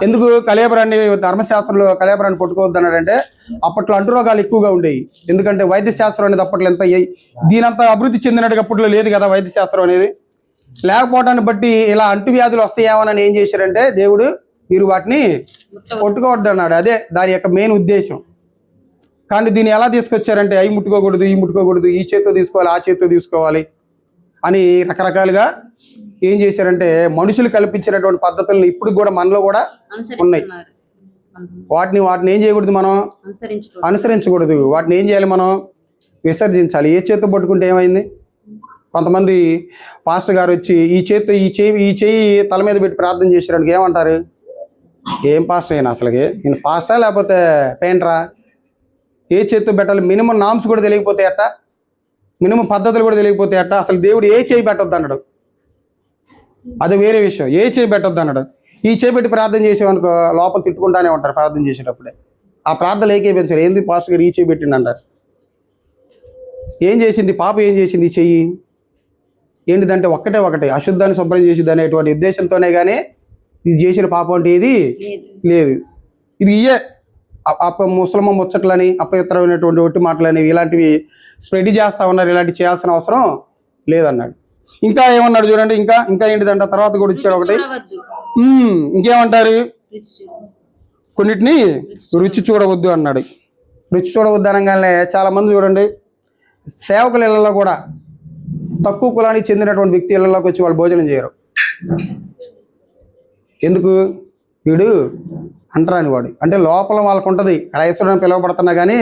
ఎందుకు కళేబరాన్ని ధర్మశాస్త్రంలో కళేబరాన్ని పట్టుకోవద్దు అన్నాడంటే అప్పట్లో అంటురోగాలు ఎక్కువగా ఉండేవి. ఎందుకంటే వైద్య శాస్త్రం అనేది అప్పట్లో దీనంతా అభివృద్ధి చెందినట్టుగా అప్పట్లో లేదు కదా వైద్య శాస్త్రం అనేది. లేకపోవడాన్ని బట్టి ఇలా అంటువ్యాధులు వస్తాయేమోనని ఏం చేశారంటే దేవుడు, మీరు వాటిని పట్టుకోవద్దు అన్నాడు. అదే దాని యొక్క మెయిన్ ఉద్దేశం. కానీ దీన్ని ఎలా తీసుకొచ్చారంటే అవి ముట్టుకోకూడదు, ఈ ముట్టుకోకూడదు, ఈ చేత్తో తీసుకోవాలి, ఆ చేత్తో తీసుకోవాలి అని రకరకాలుగా ఏం చేశారంటే మనుషులు కల్పించినటువంటి పద్ధతులను ఇప్పుడు కూడా మనలో కూడా ఉన్నాయి. వాటిని ఏం చేయకూడదు, మనం అనుసరించకూడదు. వాటిని ఏం చేయాలి, మనం విసర్జించాలి. ఏ చేత్తో పట్టుకుంటే ఏమైంది? కొంతమంది పాస్టర్ గారు వచ్చి ఈ చేయి తల మీద పెట్టి ప్రార్థన చేసేటానికి ఏమంటారు? ఏం పాస్టర్ అయినా అసలుకి నేను పాస్టరా లేకపోతే పెయింటరా? ఏ చేత్తో పెట్టాలి? మినిమం నామ్స్ కూడా తెలియకపోతే అట్ట, మినిమం పద్ధతులు కూడా తెలియకపోతే అట్ట. అసలు దేవుడు ఏ చేయి పెట్టొద్దు అన్నాడు, అది వేరే విషయం. ఏ చేయి పెట్టొద్దు అన్నాడు. ఈ చేయి పెట్టి ప్రార్థన చేసేవనుకో లోపల తిట్టుకుంటానే ఉంటారు ప్రార్థన చేసేటప్పుడే. ఆ ప్రార్థనలు ఏకేపించారు. ఏంది పాస్టర్ గారు ఈ చేయి పెట్టిండి అంటారు. ఏం చేసింది పాప? ఏం చేసింది? ఈ చెయ్యి ఏంటిదంటే ఒకటే అశుద్ధాన్ని శుభ్రం చేసిద్ది అనేటువంటి ఉద్దేశంతోనే కానీ ఇది చేసిన పాపం అంటే ఏది లేదు. ఇది ముసలమ్మ ముచ్చట్లని అపవిత్రమైనటువంటి ఒట్టి మాటలని ఇలాంటివి స్ప్రెడ్ చేస్తా ఉన్నారు. ఇలాంటివి చేయాల్సిన అవసరం లేదన్నాడు. ఇంకా ఏమన్నాడు చూడండి, ఇంకా ఇంకా ఏంటిదంట తర్వాత కూడా ఇచ్చాడు ఒకటి. చూడవద్దు. ఇంకేమంటారు, రుచి చూడవద్దు. కొన్నిటిని రుచి చూడవద్దు అన్నాడు. రుచి చూడవద్దు అనగానే చాలా మంది చూడండి సేవకుల ఇళ్లలో కూడా తక్కువ కులానికి చెందినటువంటి వ్యక్తి ఇళ్లలోకి వచ్చి వాళ్ళు భోజనం చేయరు. ఎందుకు? వీడు అంటరాని వాడు, అంటే లోపల వాళ్ళకు ఉంటుంది. క్రైస్తవుని పిలువబడుతున్నా కానీ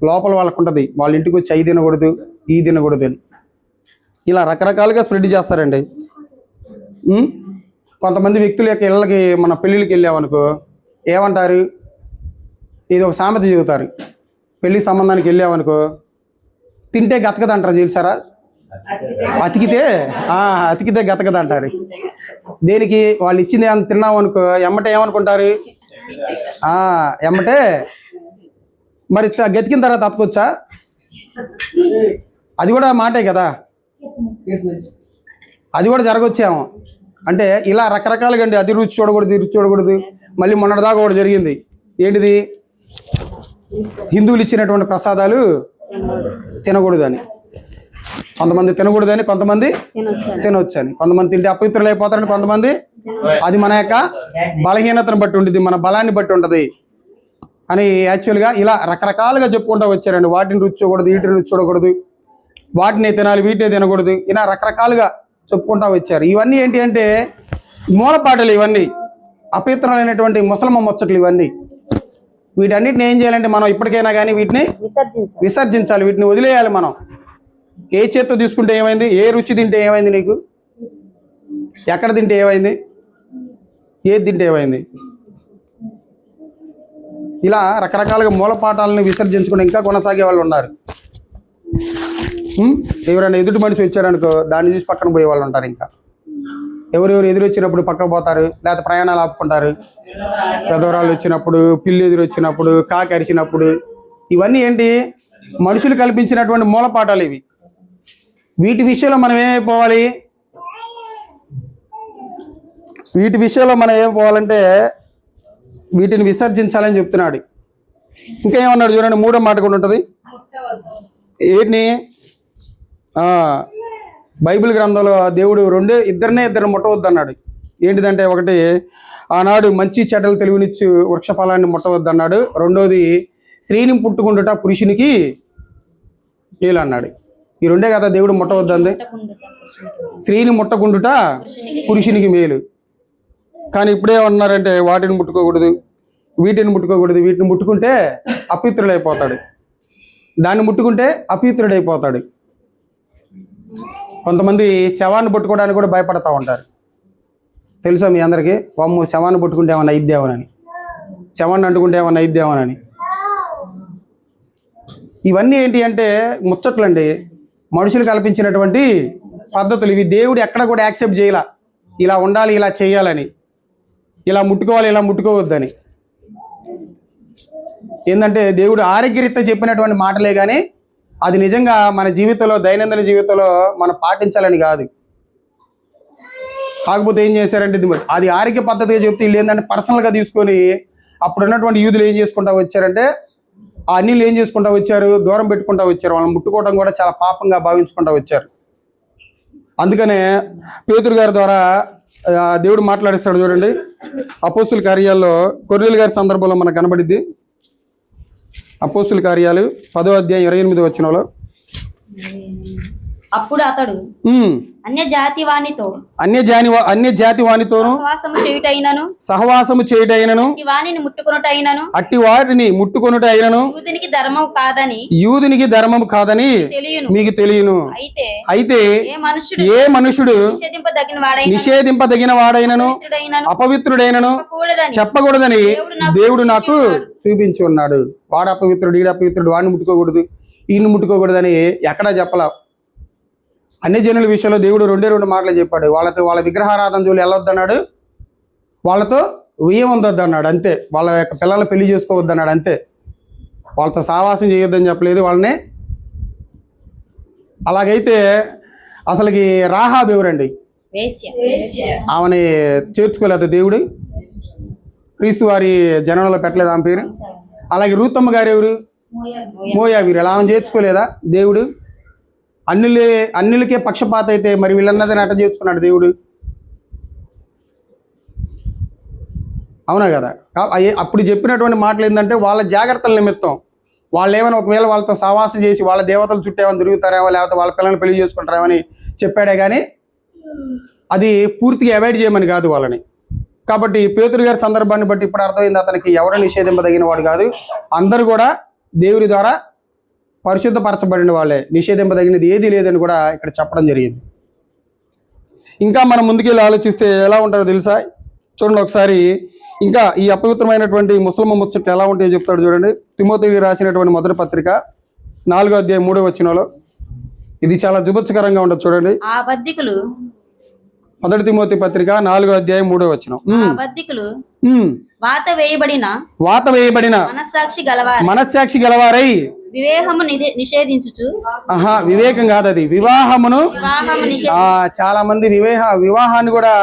లోపల వాళ్ళకు ఉంటుంది, వాళ్ళ ఇంటికి వచ్చి అయి తినకూడదు ఈ తినకూడదు అని ఇలా రకరకాలుగా స్ప్రెడ్ చేస్తారండి. కొంతమంది వ్యక్తుల యొక్క ఇళ్ళకి మన పెళ్ళిళ్ళకి వెళ్ళామనుకో ఏమంటారు, ఇది ఒక సామెత చెబుతారు. పెళ్లి సంబంధానికి వెళ్ళామనుకో తింటే గతకద అంటారు చూసారా, అతికితే గతకద అంటారు. దేనికి? వాళ్ళు ఇచ్చింది ఏమన్నా తిన్నావు అనుకో ఎమ్మటే ఏమనుకుంటారు, ఎమ్మటే మరి గతికిన తర్వాత అతకొచ్చా, అది కూడా మాటే కదా, అది కూడా జరగొచ్చేమో. అంటే ఇలా రకరకాలుగా అండి. అది రుచి చూడకూడదు ఇది రుచి చూడకూడదు. మళ్ళీ మొన్నటిదాకా కూడా జరిగింది. ఏంటిది? హిందువులు ఇచ్చినటువంటి ప్రసాదాలు తినకూడదని, కొంతమంది తినకూడదని, కొంతమంది తినొచ్చని. కొంతమంది తింటే అపవిత్రులు అయిపోతారని, కొంతమంది అది మన యొక్క బలహీనతను బట్టి ఉంటుంది, మన బలాన్ని బట్టి ఉంటుంది అని యాక్చువల్గా ఇలా రకరకాలుగా చెప్పుకుంటూ వచ్చారండి. వాటిని రుచి చూడకూడదు వీటిని రుచి చూడకూడదు, వాటిని తినాలి వీటిని తినకూడదు, ఇలా రకరకాలుగా చెప్పుకుంటూ వచ్చారు. ఇవన్నీ ఏంటి అంటే మూలపాటలు, ఇవన్నీ అపవిత్రమైనటువంటి ముసలమ్మ ముచ్చట్లు. ఇవన్నీ వీటన్నిటిని ఏం చేయాలంటే మనం ఇప్పటికైనా కానీ వీటిని విసర్జించాలి, వీటిని వదిలేయాలి. మనం ఏ చేత్తో తీసుకుంటే ఏమైంది, ఏ రుచి తింటే ఏమైంది, నీకు ఎక్కడ తింటే ఏమైంది, ఏది తింటే ఏమైంది, ఇలా రకరకాలుగా మూలపాఠాలను విసర్జించుకుని ఇంకా కొనసాగే వాళ్ళు ఉన్నారు. ఎవరైనా ఎదుటి మనిషి వచ్చారనుకో దాన్ని చూసి పక్కన పోయే వాళ్ళు ఉంటారు. ఇంకా ఎవరెవరు ఎదురు వచ్చినప్పుడు పక్కకు పోతారు, లేకపోతే ప్రయాణాలు ఆపుకుంటారు. పెదవరాళ్ళు వచ్చినప్పుడు, పిల్లి ఎదురు వచ్చినప్పుడు, కాకి అరిచినప్పుడు, ఇవన్నీ ఏంటి? మనుషులు కల్పించినటువంటి మూలపాఠాలు ఇవి. వీటి విషయంలో మనం ఏమైపోవాలి, వీటి విషయంలో మనం ఏమైపోవాలంటే వీటిని విసర్జించాలని చెప్తున్నాడు. ఇంకా ఏమన్నాడు చూడండి, మూడో మాట కూడా ఉంటుంది. ఏంటి? బైబిల్ గ్రంథంలో దేవుడు ఇద్దరిని ముట్టవద్దు అన్నాడు. ఏంటిదంటే ఒకటి, ఆనాడు మంచి చెడ్డలు తెలివినిచ్చి వృక్షఫలాన్ని ముట్టవద్దు అన్నాడు. రెండోది, స్త్రీని పుట్టుకుండుట పురుషునికి మేలు అన్నాడు. ఈ రెండే కదా దేవుడు ముట్టవద్దు అంది. స్త్రీని ముట్టకుండుట పురుషునికి మేలు. కానీ ఇప్పుడేమన్నారంటే వాటిని ముట్టుకోకూడదు వీటిని ముట్టుకోకూడదు, వీటిని ముట్టుకుంటే అపవిత్రుడైపోతాడు, దాన్ని ముట్టుకుంటే అపవిత్రుడైపోతాడు. కొంతమంది శవాన్ని పట్టుకోవడానికి కూడా భయపడతా ఉంటారు. తెలుసా మీ అందరికీ? వామ్మో శవాన్ని పట్టుకుంటే ఏమన్నా అయిద్దేమోనని, శవాన్ని అంటుకుంటే ఏమన్నా అయిద్దేమోనని. ఇవన్నీ ఏంటి అంటే ముచ్చట్లండి, మనుషులు కల్పించినటువంటి పద్ధతులు ఇవి. దేవుడు ఎక్కడ కూడా యాక్సెప్ట్ చేయాల, ఇలా ఉండాలి ఇలా చేయాలని, ఇలా ముట్టుకోవాలి ఇలా ముట్టుకోవద్దని. ఏంటంటే దేవుడు ఆరోగ్యరీత్యా చెప్పినటువంటి మాటలే కానీ అది నిజంగా మన జీవితంలో దైనందిన జీవితంలో మనం పాటించాలని కాదు. కాకపోతే ఏం చేశారంటే అది ఆరోగ్య పద్ధతిగా చెప్తే వీళ్ళు ఏంటంటే పర్సనల్గా తీసుకొని అప్పుడు ఉన్నటువంటి యూదులు ఏం చేసుకుంటా వచ్చారంటే ఆ అన్నిళ్ళు ఏం చేసుకుంటా వచ్చారు, దూరం పెట్టుకుంటా వచ్చారు. వాళ్ళని ముట్టుకోవడం కూడా చాలా పాపంగా భావించుకుంటా వచ్చారు. అందుకనే పేతురు గారి ద్వారా దేవుడు మాట్లాడిస్తాడు చూడండి. అపోస్తుల కార్యాల్లో కొర్నేలు గారి సందర్భంలో మనకు కనబడిద్ది. అపోస్తుల కార్యాలు 10వ అధ్యాయం 28వ వచనంలో, అప్పుడు అతడు అన్య జాతి వానితోను సహవాసము చేయుటైనను అట్టి వాటిని ముట్టుకొనుటైనను యూదునికి ధర్మము కాదని మీకు తెలియను. అయితే ఏ మనుషుడు నిషేధింపదగిన వాడైనను అపవిత్రుడైనను చెప్పకూడదని దేవుడు నాకు చూపించి ఉన్నాడు. వాడు అపవిత్రుడు ఈడు అపవిత్రుడు, వాడిని ముట్టుకోకూడదు ఈయన్ని ముట్టుకోకూడదని ఎక్కడా చెప్పలా. అన్ని జనుల విషయంలో దేవుడు 2 మాటలు చెప్పాడు. వాళ్ళ విగ్రహారాధన జోలి వెళ్ళొద్దన్నాడు, వాళ్ళతో ఉయ్యం ఉండొద్దు అన్నాడు అంతే. వాళ్ళ యొక్క పిల్లల పెళ్లి చేసుకోవద్దు అన్నాడు అంతే. వాళ్ళతో సావాసం చేయొద్దని చెప్పలేదు వాళ్ళని. అలాగైతే అసలుకి రాహాబు ఎవరండి? ఆమెని చేర్చుకోలేదు దేవుడు. క్రీస్తు వారి జనంలో పెట్టలేదు ఆమె పేరు. అలాగే రూతమ్మ గారు ఎవరు? మోయాబీయులు. ఆమె చేర్చుకోలేదా దేవుడు? అన్యులకే పక్షపాత అయితే మరి వీళ్ళన్నదని అట్ట చేర్చుకున్నాడు దేవుడు, అవునా కదా? అప్పుడు చెప్పినటువంటి మాటలు ఏంటంటే వాళ్ళ జాగ్రత్తల నిమిత్తం. వాళ్ళు ఏమైనా ఒకవేళ వాళ్ళతో సహవాసం చేసి వాళ్ళ దేవతలు చుట్టూ ఏమైనా తిరుగుతారేమో, లేకపోతే వాళ్ళ పిల్లల్ని పెళ్లి చేసుకుంటారేమో అని చెప్పాడే కానీ అది పూర్తిగా అవాయిడ్ చేయమని కాదు వాళ్ళని. కాబట్టి పేతురు గారి సందర్భాన్ని బట్టి ఇప్పుడు అర్థమైంది, అతనికి ఎవరు నిషేధింపదగిన వాడు కాదు, అందరూ కూడా దేవుని ద్వారా పరిశుద్ధపరచబడిన వాళ్ళే, నిషేధింపదగినది ఏది లేదని కూడా ఇక్కడ చెప్పడం జరిగింది. ఇంకా మనం ముందుకెళ్ళి ఆలోచిస్తే ఎలా ఉంటారో తెలుసా? చూడండి ఒకసారి, ఇంకా ఈ అపవిత్రమైనటువంటి ముసలమ్మ ముచ్చట్లు ఎలా ఉంటాయో చెప్తాడు చూడండి. తిమోతికి రాసినటువంటి మొదటి పత్రిక 4వ అధ్యాయం 3వ వచనంలో ఇది చాలా జుబత్సకరంగా ఉంటుంది చూడండి. మొదటి తిమోతి పత్రిక 4వ అధ్యాయం 3వ వచనం. వాత వేయబడిన మనస్సాక్షి గలవారై వివేహము నిషేధించుచు. వివేకం కాదు, అది వివాహమును. చాలా మంది వివాహాన్ని కూడా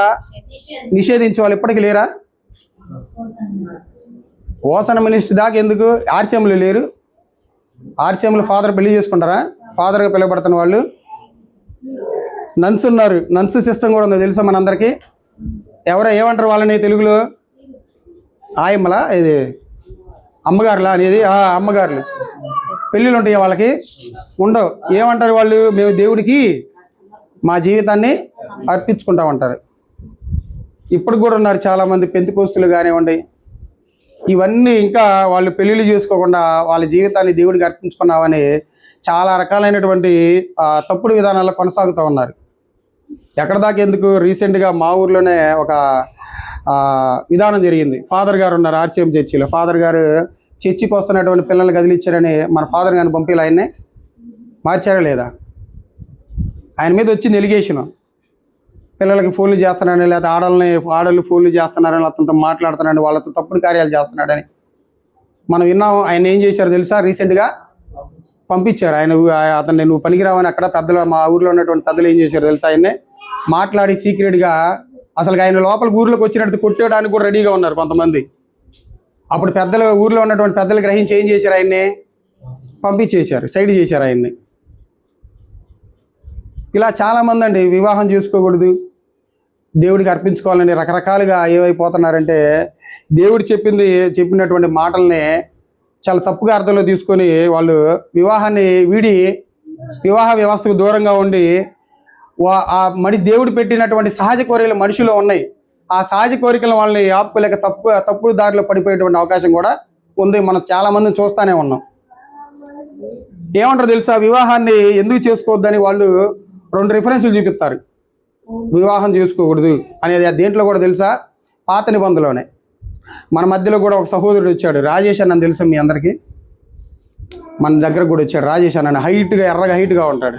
నిషేధించే వాళ్ళు ఇప్పటికి లేరా? ఓసన మినిస్టర్ దాకా ఎందుకు? ఆర్సీఎంలు లేరు? ఆర్సీఎంలు ఫాదర్ పెళ్లి చేసుకుంటారా? ఫాదర్గా పిలువబడుతున్న వాళ్ళు నన్స్ ఉన్నారు. నన్స్ సిస్టమ్ కూడా ఉంది తెలుసా మనందరికీ. ఏమంటారు వాళ్ళని తెలుగులో? ఆయమ్మలా, ఇది అమ్మగారులా అనేది? అమ్మగారులు. పెళ్ళిళ్ళు ఉంటాయి వాళ్ళకి? ఉండవు. ఏమంటారు వాళ్ళు? మేము దేవుడికి మా జీవితాన్ని అర్పించుకుంటామంటారు. ఇప్పుడు కూడా ఉన్నారు చాలామంది పెంతెకోస్తులు కానివ్వండి. ఇవన్నీ ఇంకా వాళ్ళు పెళ్ళిళ్ళు చేసుకోకుండా వాళ్ళ జీవితాన్ని దేవుడికి అర్పించుకున్నామని చాలా రకాలైనటువంటి తప్పుడు విధానాల్లో కొనసాగుతూ ఉన్నారు. ఎక్కడ దాకా ఎందుకు? రీసెంట్గా మా ఊర్లోనే ఒక విధానం జరిగింది. ఫాదర్ గారు ఉన్నారు ఆర్సీఎం చర్చిలో. ఫాదర్ గారు చర్చికి వస్తున్నటువంటి పిల్లల్ని గదిలిచ్చారని మన ఫాదర్ గారిని పంపిలా ఆయన్నే మార్చారా లేదా? ఆయన మీద వచ్చింది ఎలిగేషన్. పిల్లలకి ఫోన్లు చేస్తున్నాడని, లేదా ఆడళ్ళు ఫోన్లు చేస్తున్నారని, అతనితో మాట్లాడుతున్నాడని, వాళ్ళతో తప్పుడు కార్యాలు చేస్తున్నాడని మనం విన్నాము. ఆయన ఏం చేశారు తెలుసా? రీసెంట్గా పంపించారు. అతన్ని నువ్వు పనికిరావని అక్కడ పెద్దలు, మా ఊర్లో ఉన్నటువంటి పెద్దలు ఏం చేశారు తెలుసా? ఆయన్నే మాట్లాడి సీక్రెట్గా అసలు ఆయన లోపలికి ఊర్లోకి వచ్చినట్టు కొట్టేయడానికి కూడా రెడీగా ఉన్నారు కొంతమంది. అప్పుడు పెద్దలు, ఊర్లో ఉన్నటువంటి పెద్దలు గ్రహించి ఏం చేశారు? ఆయన్ని పంపించేశారు, సైడ్ చేశారు ఆయన్ని. ఇలా చాలామంది అండి వివాహం చేసుకోకూడదు, దేవుడికి అర్పించుకోవాలని రకరకాలుగా ఏమైపోతున్నారంటే దేవుడు చెప్పినటువంటి మాటల్ని చాలా తప్పుగా అర్థంలో తీసుకొని వాళ్ళు వివాహాన్ని వీడి వివాహ వ్యవస్థకు దూరంగా ఉండి దేవుడు పెట్టినటువంటి సహజ కోరికలు మనిషిలో ఉన్నాయి. ఆ సహజ కోరికలను వాళ్ళని ఆపుకోలేక తప్పుడు దారిలో పడిపోయేటువంటి అవకాశం కూడా ఉంది. మనం చాలా మందిని చూస్తూనే ఉన్నాం. ఏమంటారు తెలుసా? వివాహాన్ని ఎందుకు చేసుకోవద్దని వాళ్ళు 2 రిఫరెన్స్లు చూపిస్తారు. వివాహం చేసుకోకూడదు అనేది దేంట్లో కూడా తెలుసా? పాత నిబంధనలోనే. మన మధ్యలో కూడా ఒక సహోదరుడు వచ్చాడు, రాజేష్ అన్న తెలుసా మీ అందరికీ? మన దగ్గర కూడా వచ్చాడు రాజేష్ అన్న. ఎర్రగా హైట్గా ఉంటాడు.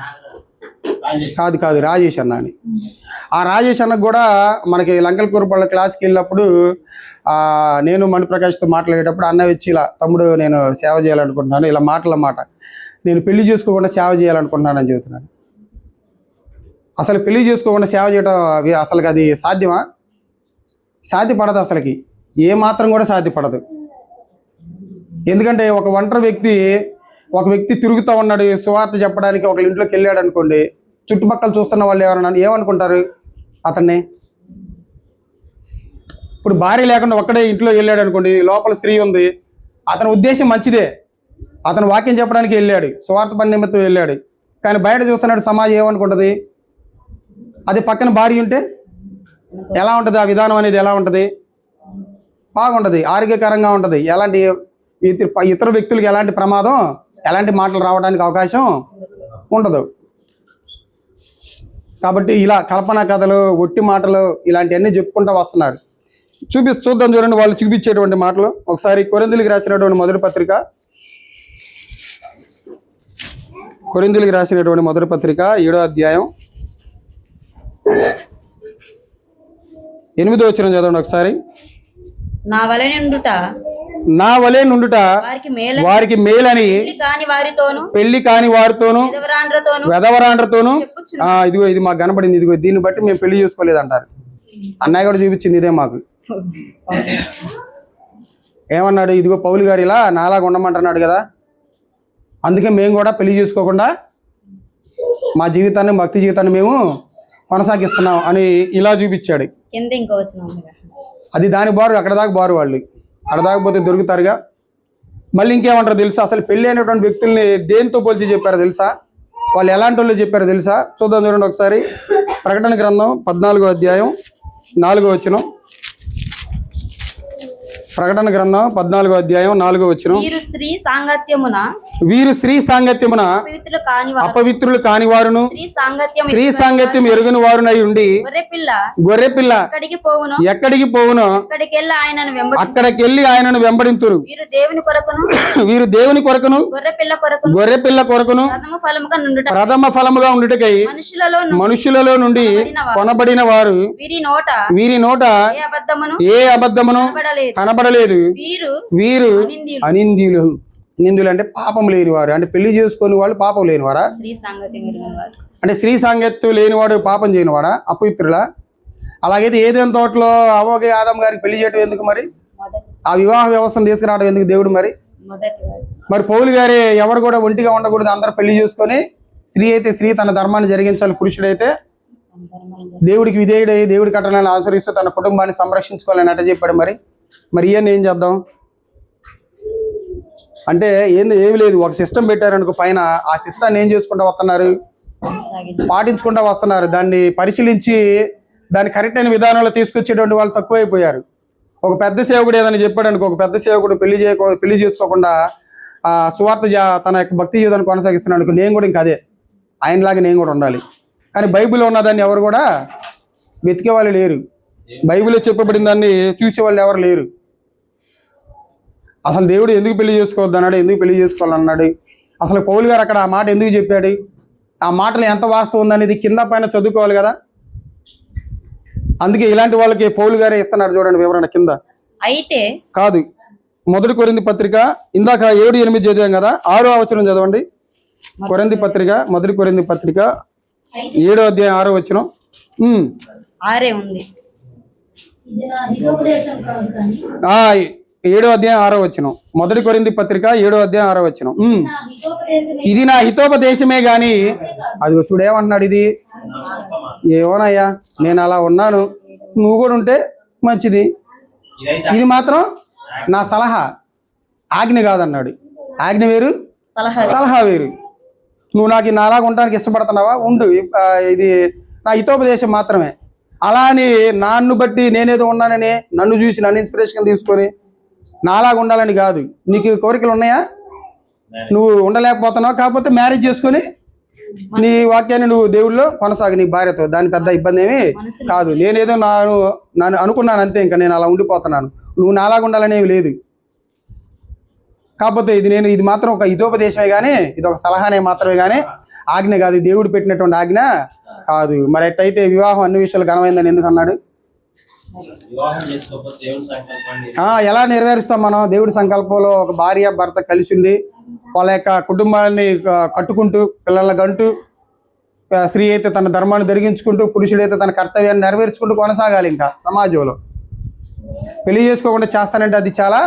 కాదు రాజేష్ అన్న అని. ఆ రాజేష్ అన్నకు కూడా మనకి లంకలకూరుపల్ల క్లాస్కి వెళ్ళినప్పుడు నేను మణిప్రకాష్తో మాట్లాడేటప్పుడు అన్న వచ్చి ఇలా, తమ్ముడు నేను సేవ చేయాలనుకుంటున్నాను, ఇలా మాట నేను పెళ్లి చేసుకోకుండా సేవ చేయాలనుకుంటున్నానని చెబుతున్నాను. అసలు పెళ్లి చేసుకోకుండా సేవ చేయడం అసలుకి అది సాధ్యమా? సాధ్యపడదు. అసలుకి ఏమాత్రం కూడా సాధ్యపడదు. ఎందుకంటే ఒక ఒంటరి వ్యక్తి తిరుగుతూ ఉన్నాడు, సువార్త చెప్పడానికి ఒకళ్ళ ఇంట్లోకి వెళ్ళాడు అనుకోండి, చుట్టుపక్కల చూస్తున్న వాళ్ళు ఏమనుకుంటారు అతన్ని? ఇప్పుడు భార్య లేకుండా ఒక్కడే ఇంట్లో వెళ్ళాడు అనుకోండి, లోపల స్త్రీ ఉంది, అతని ఉద్దేశం మంచిదే, అతను వాక్యం చెప్పడానికి వెళ్ళాడు, సువార్త పని నిమిత్తం వెళ్ళాడు, కానీ బయట చూస్తున్నాడు, సమాజం ఏమనుకుంటుంది? అది పక్కన భార్య ఉంటే ఎలా ఉంటుంది? ఆ విధానం అనేది ఎలా ఉంటుంది? బాగుంటుంది, ఆరోగ్యకరంగా ఉంటుంది. ఎలాంటి ఇతర వ్యక్తులకు ఎలాంటి ప్రమాదం, ఎలాంటి మాటలు రావడానికి అవకాశం ఉండదు. కాబట్టి ఇలా కల్పన కథలు, ఒట్టి మాటలు ఇలాంటివన్నీ చెప్పుకుంటూ వస్తున్నారు. చూద్దాం చూడండి వాళ్ళు చూపించేటువంటి మాటలు. ఒకసారి కొరింథీయులకు రాసినటువంటి మొదటి పత్రిక 7వ అధ్యాయం 8వ వచనం చదవండి ఒకసారి. నా వలె నుండుట వారికి మేలని పెళ్లి కాని వారితోను వెధవరాండ్రతోను ఇదిగో ఇది మాకు కనబడింది, ఇదిగో దీన్ని బట్టి మేము పెళ్లి చేసుకోలేదు అంటారు. అన్నయ్య కూడా చూపించింది ఇదే మాకు. ఏమన్నాడు, ఇదిగో పౌలు గారు ఇలా నాలాగా ఉండమంటున్నాడు కదా, అందుకే మేము కూడా పెళ్లి చేసుకోకుండా మా జీవితాన్ని, భక్తి జీవితాన్ని మేము కొనసాగిస్తున్నాం అని ఇలా చూపించాడు. కింద ఇంకో వచనం ఉంది. అది దాని బారు, అక్కడ దాకా బారు వాళ్ళు, అక్కడ దాకా పోతే దొరుకుతారుగా. మళ్ళీ ఇంకేమంటారు తెలుసా, అసలు పెళ్లి అయినటువంటి వ్యక్తుల్ని దేంతో పోల్చి చెప్పారో తెలుసా, వాళ్ళు ఎలాంటి వాళ్ళు చెప్పారో తెలుసా? చూద్దాం చూడండి ఒకసారి. ప్రకటన గ్రంథం 14వ అధ్యాయం 4వ వచనం. ప్రకటన గ్రంథం 14వ అధ్యాయం 4వ వచనం. వీరు స్త్రీ సాంగత్యమున అపవిత్రులు కాని వారును స్త్రీ సాంగత్యం ఎరుగని వారునై ఉండి గొర్రెపిల్ల ఎక్కడికి పోవును అక్కడికి వెళ్ళి ఆయనను వెంబడింతురు. వీరు దేవుని కొరకును గొర్రెపిల్ల కొరకును ప్రథమ ఫలముగా ఉండుటకై మనుషులలో నుండి కొనబడిన వారు. వీరి నోట ఏ అబద్ధమును కనబడలేదు. వీరు అనింద్యులు. నిందులు అంటే పాపం లేని వారు, అంటే పెళ్లి చేసుకుని వాళ్ళు పాపం లేనివారా? అంటే స్త్రీ సాంగత్యం లేనివాడు పాపం చేయనివాడా? అపవిత్రులా? అలాగైతే ఏదైనా తోటలో అవ్వకి ఆదాం గారికి పెళ్లి చేయడం ఎందుకు మరి? ఆ వివాహ వ్యవస్థను తీసుకురావడం ఎందుకు దేవుడు మరి? మరి పౌలు గారి ఎవరు కూడా ఒంటిగా ఉండకూడదు, అందరూ పెళ్లి చేసుకొని, స్త్రీ అయితే స్త్రీ తన ధర్మాన్ని జరిగించాలి, పురుషుడైతే దేవుడికి విధేయుడై దేవుడి కట్టలను ఆచరిస్తూ తన కుటుంబాన్ని సంరక్షించుకోవాలని అట్ట చెప్పాడు. మరి ఇవన్నీ ఏం చేద్దాం అంటే ఏమి లేదు, ఒక సిస్టమ్ పెట్టారనుకో పైన, ఆ సిస్టాన్ని ఏం చేసుకుంటూ వస్తున్నారు, పాటించుకుంటూ వస్తున్నారు. దాన్ని పరిశీలించి దాన్ని కరెక్ట్ అయిన విధానంలో తీసుకొచ్చేటువంటి వాళ్ళు తక్కువైపోయారు. ఒక పెద్ద సేవకుడు ఏదైనా చెప్పాడు అనుకో, ఒక పెద్ద సేవకుడు పెళ్లి చేసుకోకుండా సువార్త తన యొక్క భక్తి జీవితాన్ని కొనసాగిస్తున్నాడు అనుకో, నేను కూడా ఇంకా అదే ఆయనలాగా నేను కూడా ఉండాలి. కానీ బైబిల్లో ఉన్నదాన్ని ఎవరు కూడా వెతికే వాళ్ళు లేరు, బైబిల్లో చెప్పబడిన దాన్ని చూసేవాళ్ళు ఎవరు లేరు. అసలు దేవుడు ఎందుకు పెళ్లి చేసుకోవద్దు అన్నాడు, ఎందుకు పెళ్లి చేసుకోవాలన్నాడు, అసలు పౌలు గారు అక్కడ ఆ మాట ఎందుకు చెప్పాడు, ఆ మాటలు ఎంత వాస్తవం ఉందనేది కింద పైన చదువుకోవాలి కదా. అందుకే ఇలాంటి వాళ్ళకి పౌలు గారే ఇస్తున్నాడు చూడండి వివరణ కింద. అయితే కాదు, 1 కొరింథీ పత్రిక ఇందాక 7-8 చదివాం కదా, 6వ వచనం చదవండి. కొరింథీ పత్రిక 1 కొరింథీ పత్రిక 7వ అధ్యాయం 6వ వచనం. 6 ఉంది. 7వ అధ్యాయం 6వ వచనం. 1 కొరింథీ పత్రిక 7వ అధ్యాయం 6వ వచనం. ఇది నా హితోపదేశమే గాని, అది చూడేమంటున్నాడు, ఇది ఏమోనయ్యా నేను అలా ఉన్నాను, నువ్వు కూడా ఉంటే మంచిది, ఇది మాత్రం నా సలహా, ఆజ్ఞ కాదన్నాడు. ఆజ్ఞ వేరు, సలహా వేరు. నువ్వు నాకు నాలాగా ఉండడానికి ఇష్టపడుతున్నావా, ఉండు, ఇది నా హితోపదేశం మాత్రమే. అలా అని నన్ను బట్టి నేనేదో ఉన్నానని, నన్ను చూసి నన్ను ఇన్స్పిరేషన్ తీసుకొని నాలాగా ఉండాలని కాదు. నీకు కోరికలు ఉన్నాయా, నువ్వు ఉండలేకపోతున్నావు, కాకపోతే మ్యారేజ్ చేసుకొని నీ వాక్యాన్ని నువ్వు దేవుళ్ళో కొనసాగు నీ భార్యతో, దాని పెద్ద ఇబ్బంది ఏమి కాదు. నేనేదో నన్ను అనుకున్నాను అంతే, ఇంకా నేను అలా ఉండిపోతున్నాను, నువ్వు నాలాగా ఉండాలనేవి లేదు. కాకపోతే ఇది మాత్రం ఒక హితోపదేశమే కానీ, ఇది ఒక సలహానే మాత్రమే కానీ ఆజ్ఞ కాదు, దేవుడు పెట్టినటువంటి ఆజ్ఞ కాదు. మరి ఎట్టయితే వివాహం అన్ని విషయాలు ఘనమైందని ఎందుకు అన్నాడు? ఎలా నెరవేరుస్తాం మనం? దేవుడి సంకల్పంలో ఒక భార్య భర్త కలిసి ఉండి వాళ్ళ యొక్క కుటుంబాన్ని కట్టుకుంటూ, పిల్లల గంటూ, స్త్రీ అయితే తన ధర్మాన్ని జరిగించుకుంటూ, పురుషుడైతే తన కర్తవ్యాన్ని నెరవేర్చుకుంటూ కొనసాగాలి. ఇంకా సమాజంలో పెళ్లి చేసుకోకుండా చేస్తానంటే అది చాలా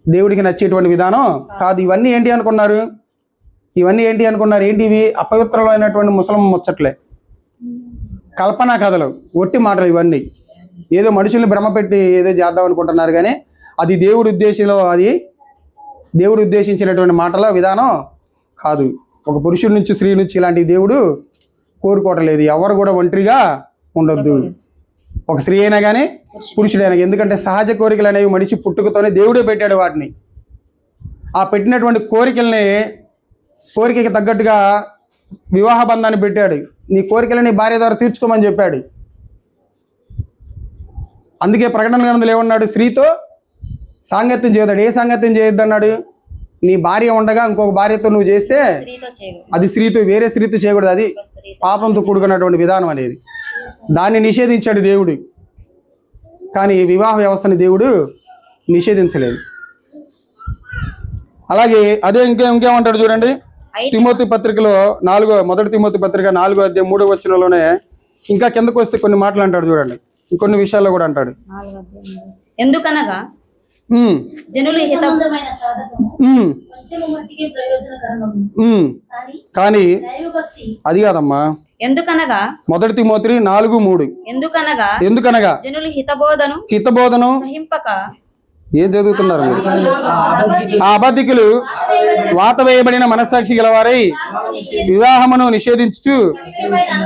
దేవుడికి నచ్చేటువంటి విధానం కాదు. ఇవన్నీ ఏంటి అనుకున్నారు? ఏంటి ఇవి? అపవిత్రమైనటువంటి ముసలమ్మ ముచ్చట్లే, కల్పనా కథలు, ఒట్టి మాటలు. ఇవన్నీ ఏదో మనుషుల్ని భ్రమపెట్టి ఏదో చేద్దాం అనుకుంటున్నారు కానీ అది దేవుడు ఉద్దేశించినటువంటి మాటల విధానం కాదు. ఒక పురుషుడి నుంచి, స్త్రీ నుంచి ఇలాంటి దేవుడు కోరుకోవట్లేదు. ఎవరు కూడా ఒంటరిగా ఉండొద్దు, ఒక స్త్రీ అయినా కానీ పురుషుడైనా. ఎందుకంటే సహజ కోరికలు అనేవి మనిషి పుట్టుకతోనే దేవుడే పెట్టాడు వాటిని. ఆ పెట్టినటువంటి కోరికకి తగ్గట్టుగా వివాహ బంధాన్ని పెట్టాడు. నీ కోరికలని భార్య ద్వారా తీర్చుకోమని చెప్పాడు. అందుకే ప్రకటన గ్రంథంలో ఏమన్నాడు? స్త్రీతో సాంగత్యం చేయొద్దాడు. ఏ సాంగత్యం చేయొద్దు అన్నాడు? నీ భార్య ఉండగా ఇంకొక భార్యతో నువ్వు చేస్తే అది వేరే స్త్రీతో చేయకూడదు, అది పాపంతో కూడుకున్నటువంటి విధానం అనేది. దాన్ని నిషేధించాడు దేవుడు. కానీ వివాహ వ్యవస్థని దేవుడు నిషేధించలేదు. అలాగే అదే ఇంకేమంటాడు చూడండి, తిమోతి పత్రికలో 1 తిమోతి పత్రిక 4వ అధ్యాయం 3వ వచనంలోనే ఇంకా కిందకు వస్తే కొన్ని మాటలు అంటాడు చూడండి. ఇంకొన్ని విషయాల్లో కూడా అంటాడు. ఉమ్, జనులు హిత సంబంధమైన సాధకము ఉమ్, కొంచెము మట్టికి ప్రయోజనకరమగు. ఉమ్. కానీ కానీ దైవభక్తి అది కాదమ్మా, ఎందుకనగా 1 తిమోతి 4:3. ఎందుకనగా జనులు హితబోధను హితబోధను సహింపక ఏం చదువుతున్నారు మీరు? ఆ అబద్ధికులు వాత వేయబడిన మనస్సాక్షి గలవారై వివాహమును నిషేధించు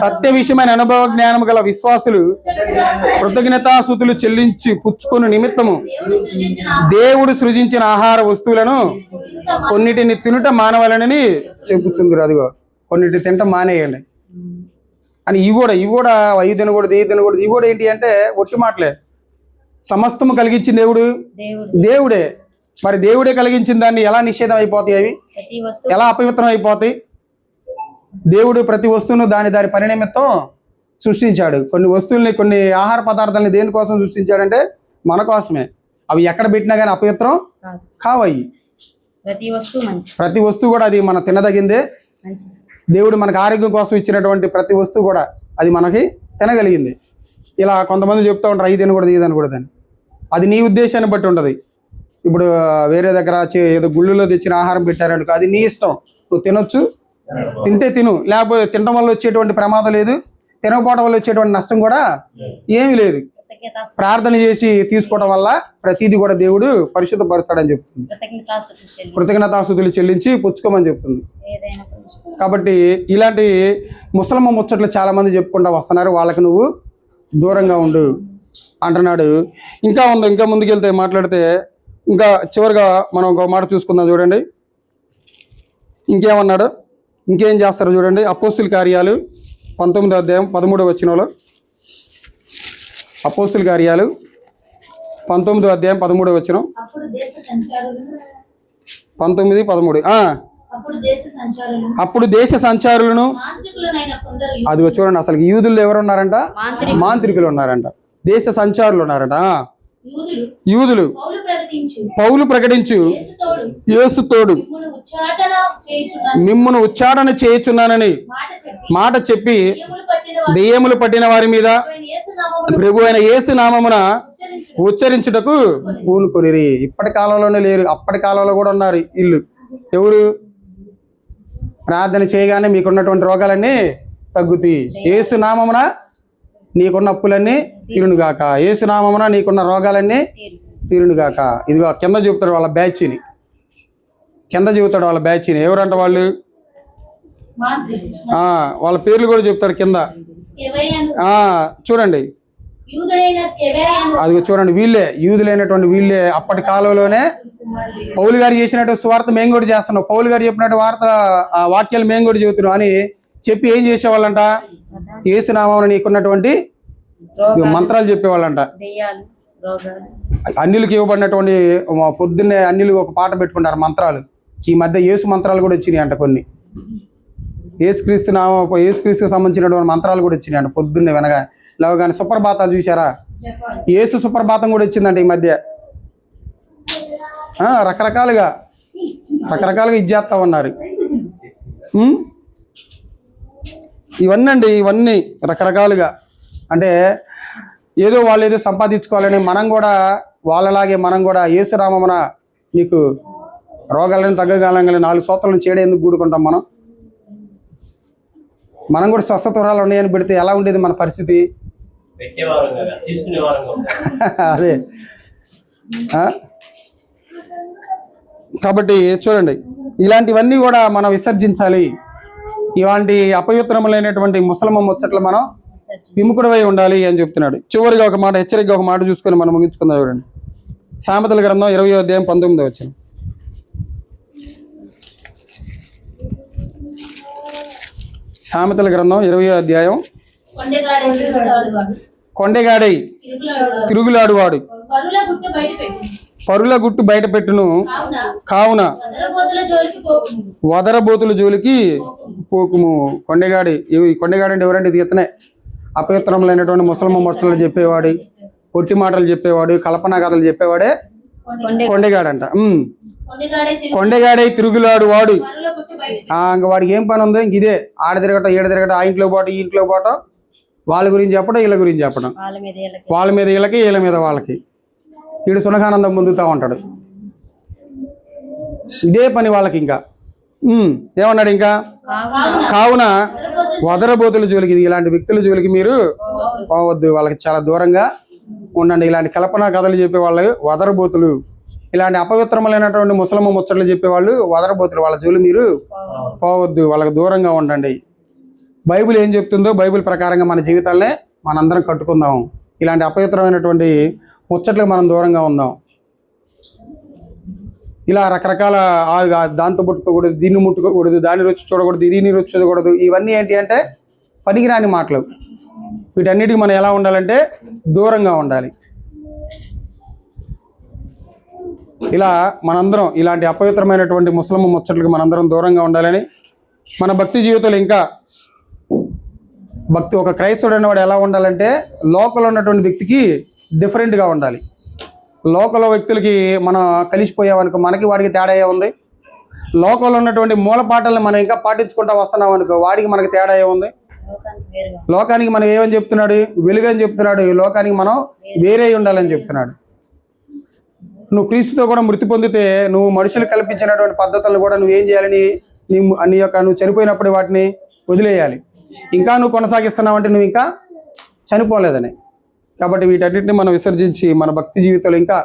సత్య విషయమైన అనుభవ జ్ఞానము గల విశ్వాసులు కృతజ్ఞతాస్తుతులు చెల్లించి పుచ్చుకొను నిమిత్తము దేవుడు సృజించిన ఆహార వస్తువులను కొన్నిటిని తినుట మానవాలనని చెప్పుచుందరు. అదిగో కొన్నిటి తింట మానేయండి అని. ఇవి కూడా అవి తినకూడదు, ఏ తినకూడదు. ఇవి కూడా ఏంటి అంటే ఒట్టి మాటలే. సమస్తము కలిగించిన దేవుడే. మరి దేవుడే కలిగించిన దాన్ని ఎలా నిషేధం అయిపోతాయి? అవి ప్రతి వస్తువు ఎలా అపవిత్రం అయిపోతాయి? దేవుడు ప్రతి వస్తువును దాని పరినిమిత్తం సృష్టించాడు. కొన్ని వస్తువుల్ని, కొన్ని ఆహార పదార్థాలని దేనికోసం సృష్టించాడంటే మన కోసమే. అవి ఎక్కడ పెట్టినా కానీ అపవిత్రం కాదు. కావయి. ప్రతి వస్తువు మంచి, ప్రతి వస్తువు కూడా అది మన తినదగిందే. మంచి. దేవుడు మనకు ఆరోగ్యం కోసం ఇచ్చినటువంటి ప్రతి వస్తువు కూడా అది మనకి తినగలిగింది. ఇలా కొంతమంది చెప్తూ ఉంటారు ఇది తినకూడదు, ఇది తినకూడదు అని. అది నీ ఉద్దేశాన్ని బట్టి ఉంటుంది. ఇప్పుడు వేరే దగ్గర ఏదో గుళ్ళులో తెచ్చిన ఆహారం పెట్టారనుకో, అది నీ ఇష్టం. నువ్వు తినొచ్చు, తింటే తిను, లేకపోతే తినడం వల్ల వచ్చేటువంటి ప్రమాదం లేదు, తినకపోవడం వల్ల వచ్చేటువంటి నష్టం కూడా ఏమీ లేదు. ప్రార్థన చేసి తీసుకోవడం వల్ల ప్రతిదీ కూడా దేవుడు పరిశుద్ధపరుస్తాడని చెప్తుంది. కృతజ్ఞతాస్తుతులు చెల్లించి పుచ్చుకోమని చెప్తుంది. కాబట్టి ఇలాంటి ముసలమ్మ ముచ్చట్లు చాలా మంది చెప్పుకుంటా వస్తున్నారు. వాళ్ళకి నువ్వు దూరంగా ఉండు అంటున్నాడు. ఇంకా ముందుకెళ్తే మాట్లాడితే ఇంకా చివరిగా మనం ఒక మాట చూసుకుందాం. చూడండి ఇంకేమన్నాడు, ఇంకేం చేస్తారో చూడండి. అపోస్తుల కార్యాలు 19వ అధ్యాయం 13వ వచనంలో. అపోస్తుల కార్యాలు 19వ అధ్యాయం 13వ వచనం. అప్పుడు దేశ సంచారులను 19, 13. అప్పుడు దేశ సంచారులను మాంత్రికులనైన కొందరు అదిగో చూడండి. అసలు యూదులు ఎవరు ఉన్నారంట? మాంత్రికులు ఉన్నారంట. దేశ సంచారులు ఉన్నారంట. యూదులు పౌలు ప్రకటించు యేసు తోడు మిమ్మును ఉచ్చాటన చేయుచున్నానని మాట చెప్పి దెయ్యములు పట్టిన వారి మీద ప్రభు అయిన యేసు నామమున ఉచ్చరించుటకు పూనుకొనిరి. ఇప్పటి కాలంలోనే లేరు, అప్పటి కాలంలో కూడా ఉన్నారు ఇల్లు. ఎవరు? ప్రార్థన చేయగానే మీకున్నటువంటి రోగాలన్నీ తగ్గుతాయి. యేసు నామమున నీకున్న అప్పులన్నీ తీరునుగాక, యేసు నామమున నీకున్న రోగాలన్నీ తీరునుగాక. ఇదిగో కింద చెబుతాడు వాళ్ళ బ్యాచ్ని, ఎవరంట వాళ్ళు? వాళ్ళ పేర్లు కూడా చెప్తాడు కింద. చూడండి, అదిగో చూడండి, వీళ్ళే యూదులైనటువంటి వీళ్ళే. అప్పటి కాలంలోనే పౌలు గారు చేసినట్టు స్వార్థ మేము కూడా చేస్తున్నాం, పౌలు గారు చెప్పినట్టు వాక్యాలు మేము కూడా చెబుతున్నాం అని చెప్పి ఏం చేసేవాళ్ళంట? యేసు నామమున నీకున్నటువంటి మంత్రాలు చెప్పేవాళ్ళంట. అన్యులకు ఇవ్వబడినటువంటి పొద్దున్నే అన్యులు ఒక పాట పెట్టుకుంటారు మంత్రాలు. ఈ మధ్య యేసు మంత్రాలు కూడా వచ్చినాయి అంట. కొన్ని యేసుక్రీస్తుకు సంబంధించినటువంటి మంత్రాలు కూడా వచ్చినాయి అంట. పొద్దున్నే వెనగా లేవగానే సుప్రభాతాలు చూసారా? యేసు సుప్రభాతం కూడా వచ్చిందంట ఈ మధ్య. రకరకాలుగా ఇచ్చేస్తా ఉన్నారు. ఇవన్నీ రకరకాలుగా. అంటే ఏదో వాళ్ళు ఏదో సంపాదించుకోవాలని మనం కూడా వాళ్ళలాగే మనం కూడా యేసునామమున నీకు రోగాలను తగ్గగలంగా 4 సూత్రాలను చేయడం ఎందుకు కూడుకుంటాం? మనం కూడా స్వస్థత వరాలు ఉన్నాయని పెడితే ఎలా ఉండేది మన పరిస్థితి? అదే. కాబట్టి చూడండి, ఇలాంటివన్నీ కూడా మనం విసర్జించాలి. ఇలాంటి అపవిత్రములైనటువంటి ముసలమ్మ ముచ్చట్లు మనం విముఖుడవై ఉండాలి అని చెప్తున్నాడు. చివరిగా ఒక మాట, హెచ్చరికగా ఒక మాట చూసుకొని మనం ముగించుకుందాం. చూడండి, సామెతల గ్రంథం 20వ అధ్యాయం 19వ వచనం. సామెతల గ్రంథం 20వ అధ్యాయం. కొండెగాడై తిరుగులాడువాడు పరుల గుట్టు బయట పెట్టును, కావున వదరబోతుల జోలికి పోకుము. కొండెగాడి అంటే ఎవరంటే ఇది ఇతనే. అపవిత్రములైనటువంటి ముసలమ్మ ముచ్చట్లు చెప్పేవాడు, పొట్టి మాటలు చెప్పేవాడు, కల్పనా కథలు చెప్పేవాడే కొండెగాడంట. కొండెగాడై తిరుగులాడు వాడు. ఇంక వాడికి ఏం పని ఉంది? ఇంక ఇదే ఆడ తిరగటం, ఏడ తిరగటం, ఆ ఇంట్లో పోవటం, ఈ ఇంట్లో పోవటం, వాళ్ళ గురించి చెప్పడం, వీళ్ళ గురించి చెప్పడం, వాళ్ళ మీద వీళ్ళకి, వీళ్ళ మీద వాళ్ళకి. వీడు సునకానందం పొందుతూ ఉంటాడు. ఇదే పని వాళ్ళకి. ఇంకా ఏమన్నాడు ఇంకా, కావున వదరబోతుల జోలికి, ఇలాంటి వ్యక్తుల జోలికి మీరు పోవద్దు, వాళ్ళకి చాలా దూరంగా ఉండండి. ఇలాంటి కల్పనా కథలు చెప్పేవాళ్ళు వదరబోతులు, ఇలాంటి అపవిత్రములైనటువంటి ముసలమ్మ ముచ్చట్లు చెప్పేవాళ్ళు వదరబోతులు, వాళ్ళ జోలి మీరు పోవద్దు, వాళ్ళకి దూరంగా ఉండండి. బైబిల్ ఏం చెప్తుందో బైబిల్ ప్రకారంగా మన జీవితాలనే మనందరం కట్టుకుందాం. ఇలాంటి అపవిత్రమైనటువంటి ముచ్చట్లకు మనం దూరంగా ఉందాం. ఇలా రకరకాల దాంతో ముట్టుకోకూడదు, దీన్ని ముట్టుకోకూడదు, దాన్ని రుచి చూడకూడదు, దీన్ని రుచి చూడకూడదు, ఇవన్నీ ఏంటి అంటే పనికిరాని మాటలు. వీటన్నిటికి మనం ఎలా ఉండాలంటే దూరంగా ఉండాలి. ఇలా మనందరం ఇలాంటి అపవిత్రమైనటువంటి ముస్లిం ముచ్చట్లకు మనందరం దూరంగా ఉండాలని, మన భక్తి జీవితంలో ఇంకా ఒక క్రైస్తవుడు అనేవాడు ఎలా ఉండాలంటే లోకల్ ఉన్నటువంటి వ్యక్తికి డిఫరెంట్గా ఉండాలి. లోకల్ వ్యక్తులకి మనం కలిసిపోయామనుకో మనకి వాడికి తేడా ఏముంది? లోకల్ ఉన్నటువంటి మూలపాటల్ని మనం ఇంకా పాటించుకుంటూ వస్తున్నాం అనుకో వాడికి మనకి తేడా ఏముంది? లోకానికి మనం ఏమని చెప్తున్నాడు? వెలుగని చెప్తున్నాడు. లోకానికి మనం వేరే ఉండాలని చెప్తున్నాడు. నువ్వు క్రీస్తుతో కూడా మృతి పొందితే నువ్వు మనుషులు కల్పించినటువంటి పద్ధతులను కూడా నువ్వేం చేయాలని, నువ్వు చనిపోయినప్పుడు వాటిని వదిలేయాలి. ఇంకా నువ్వు కొనసాగిస్తున్నావంటే నువ్వు ఇంకా చనిపోలేదని. కాబట్టి వీటన్నిటిని మనం విసర్జించి మన భక్తి జీవితంలో ఇంకా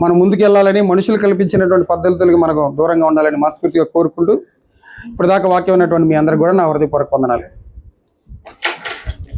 మనం ముందుకెళ్ళాలని, మనుషులు కల్పించినటువంటి పద్ధతులకు మనకు దూరంగా ఉండాలని మనస్ఫూర్తిగా కోరుకుంటూ, ఇప్పటిదాకా వాక్యం ఉన్నటువంటి మీ అందరికి కూడా నా హృదయపూర్వక వందనాలు.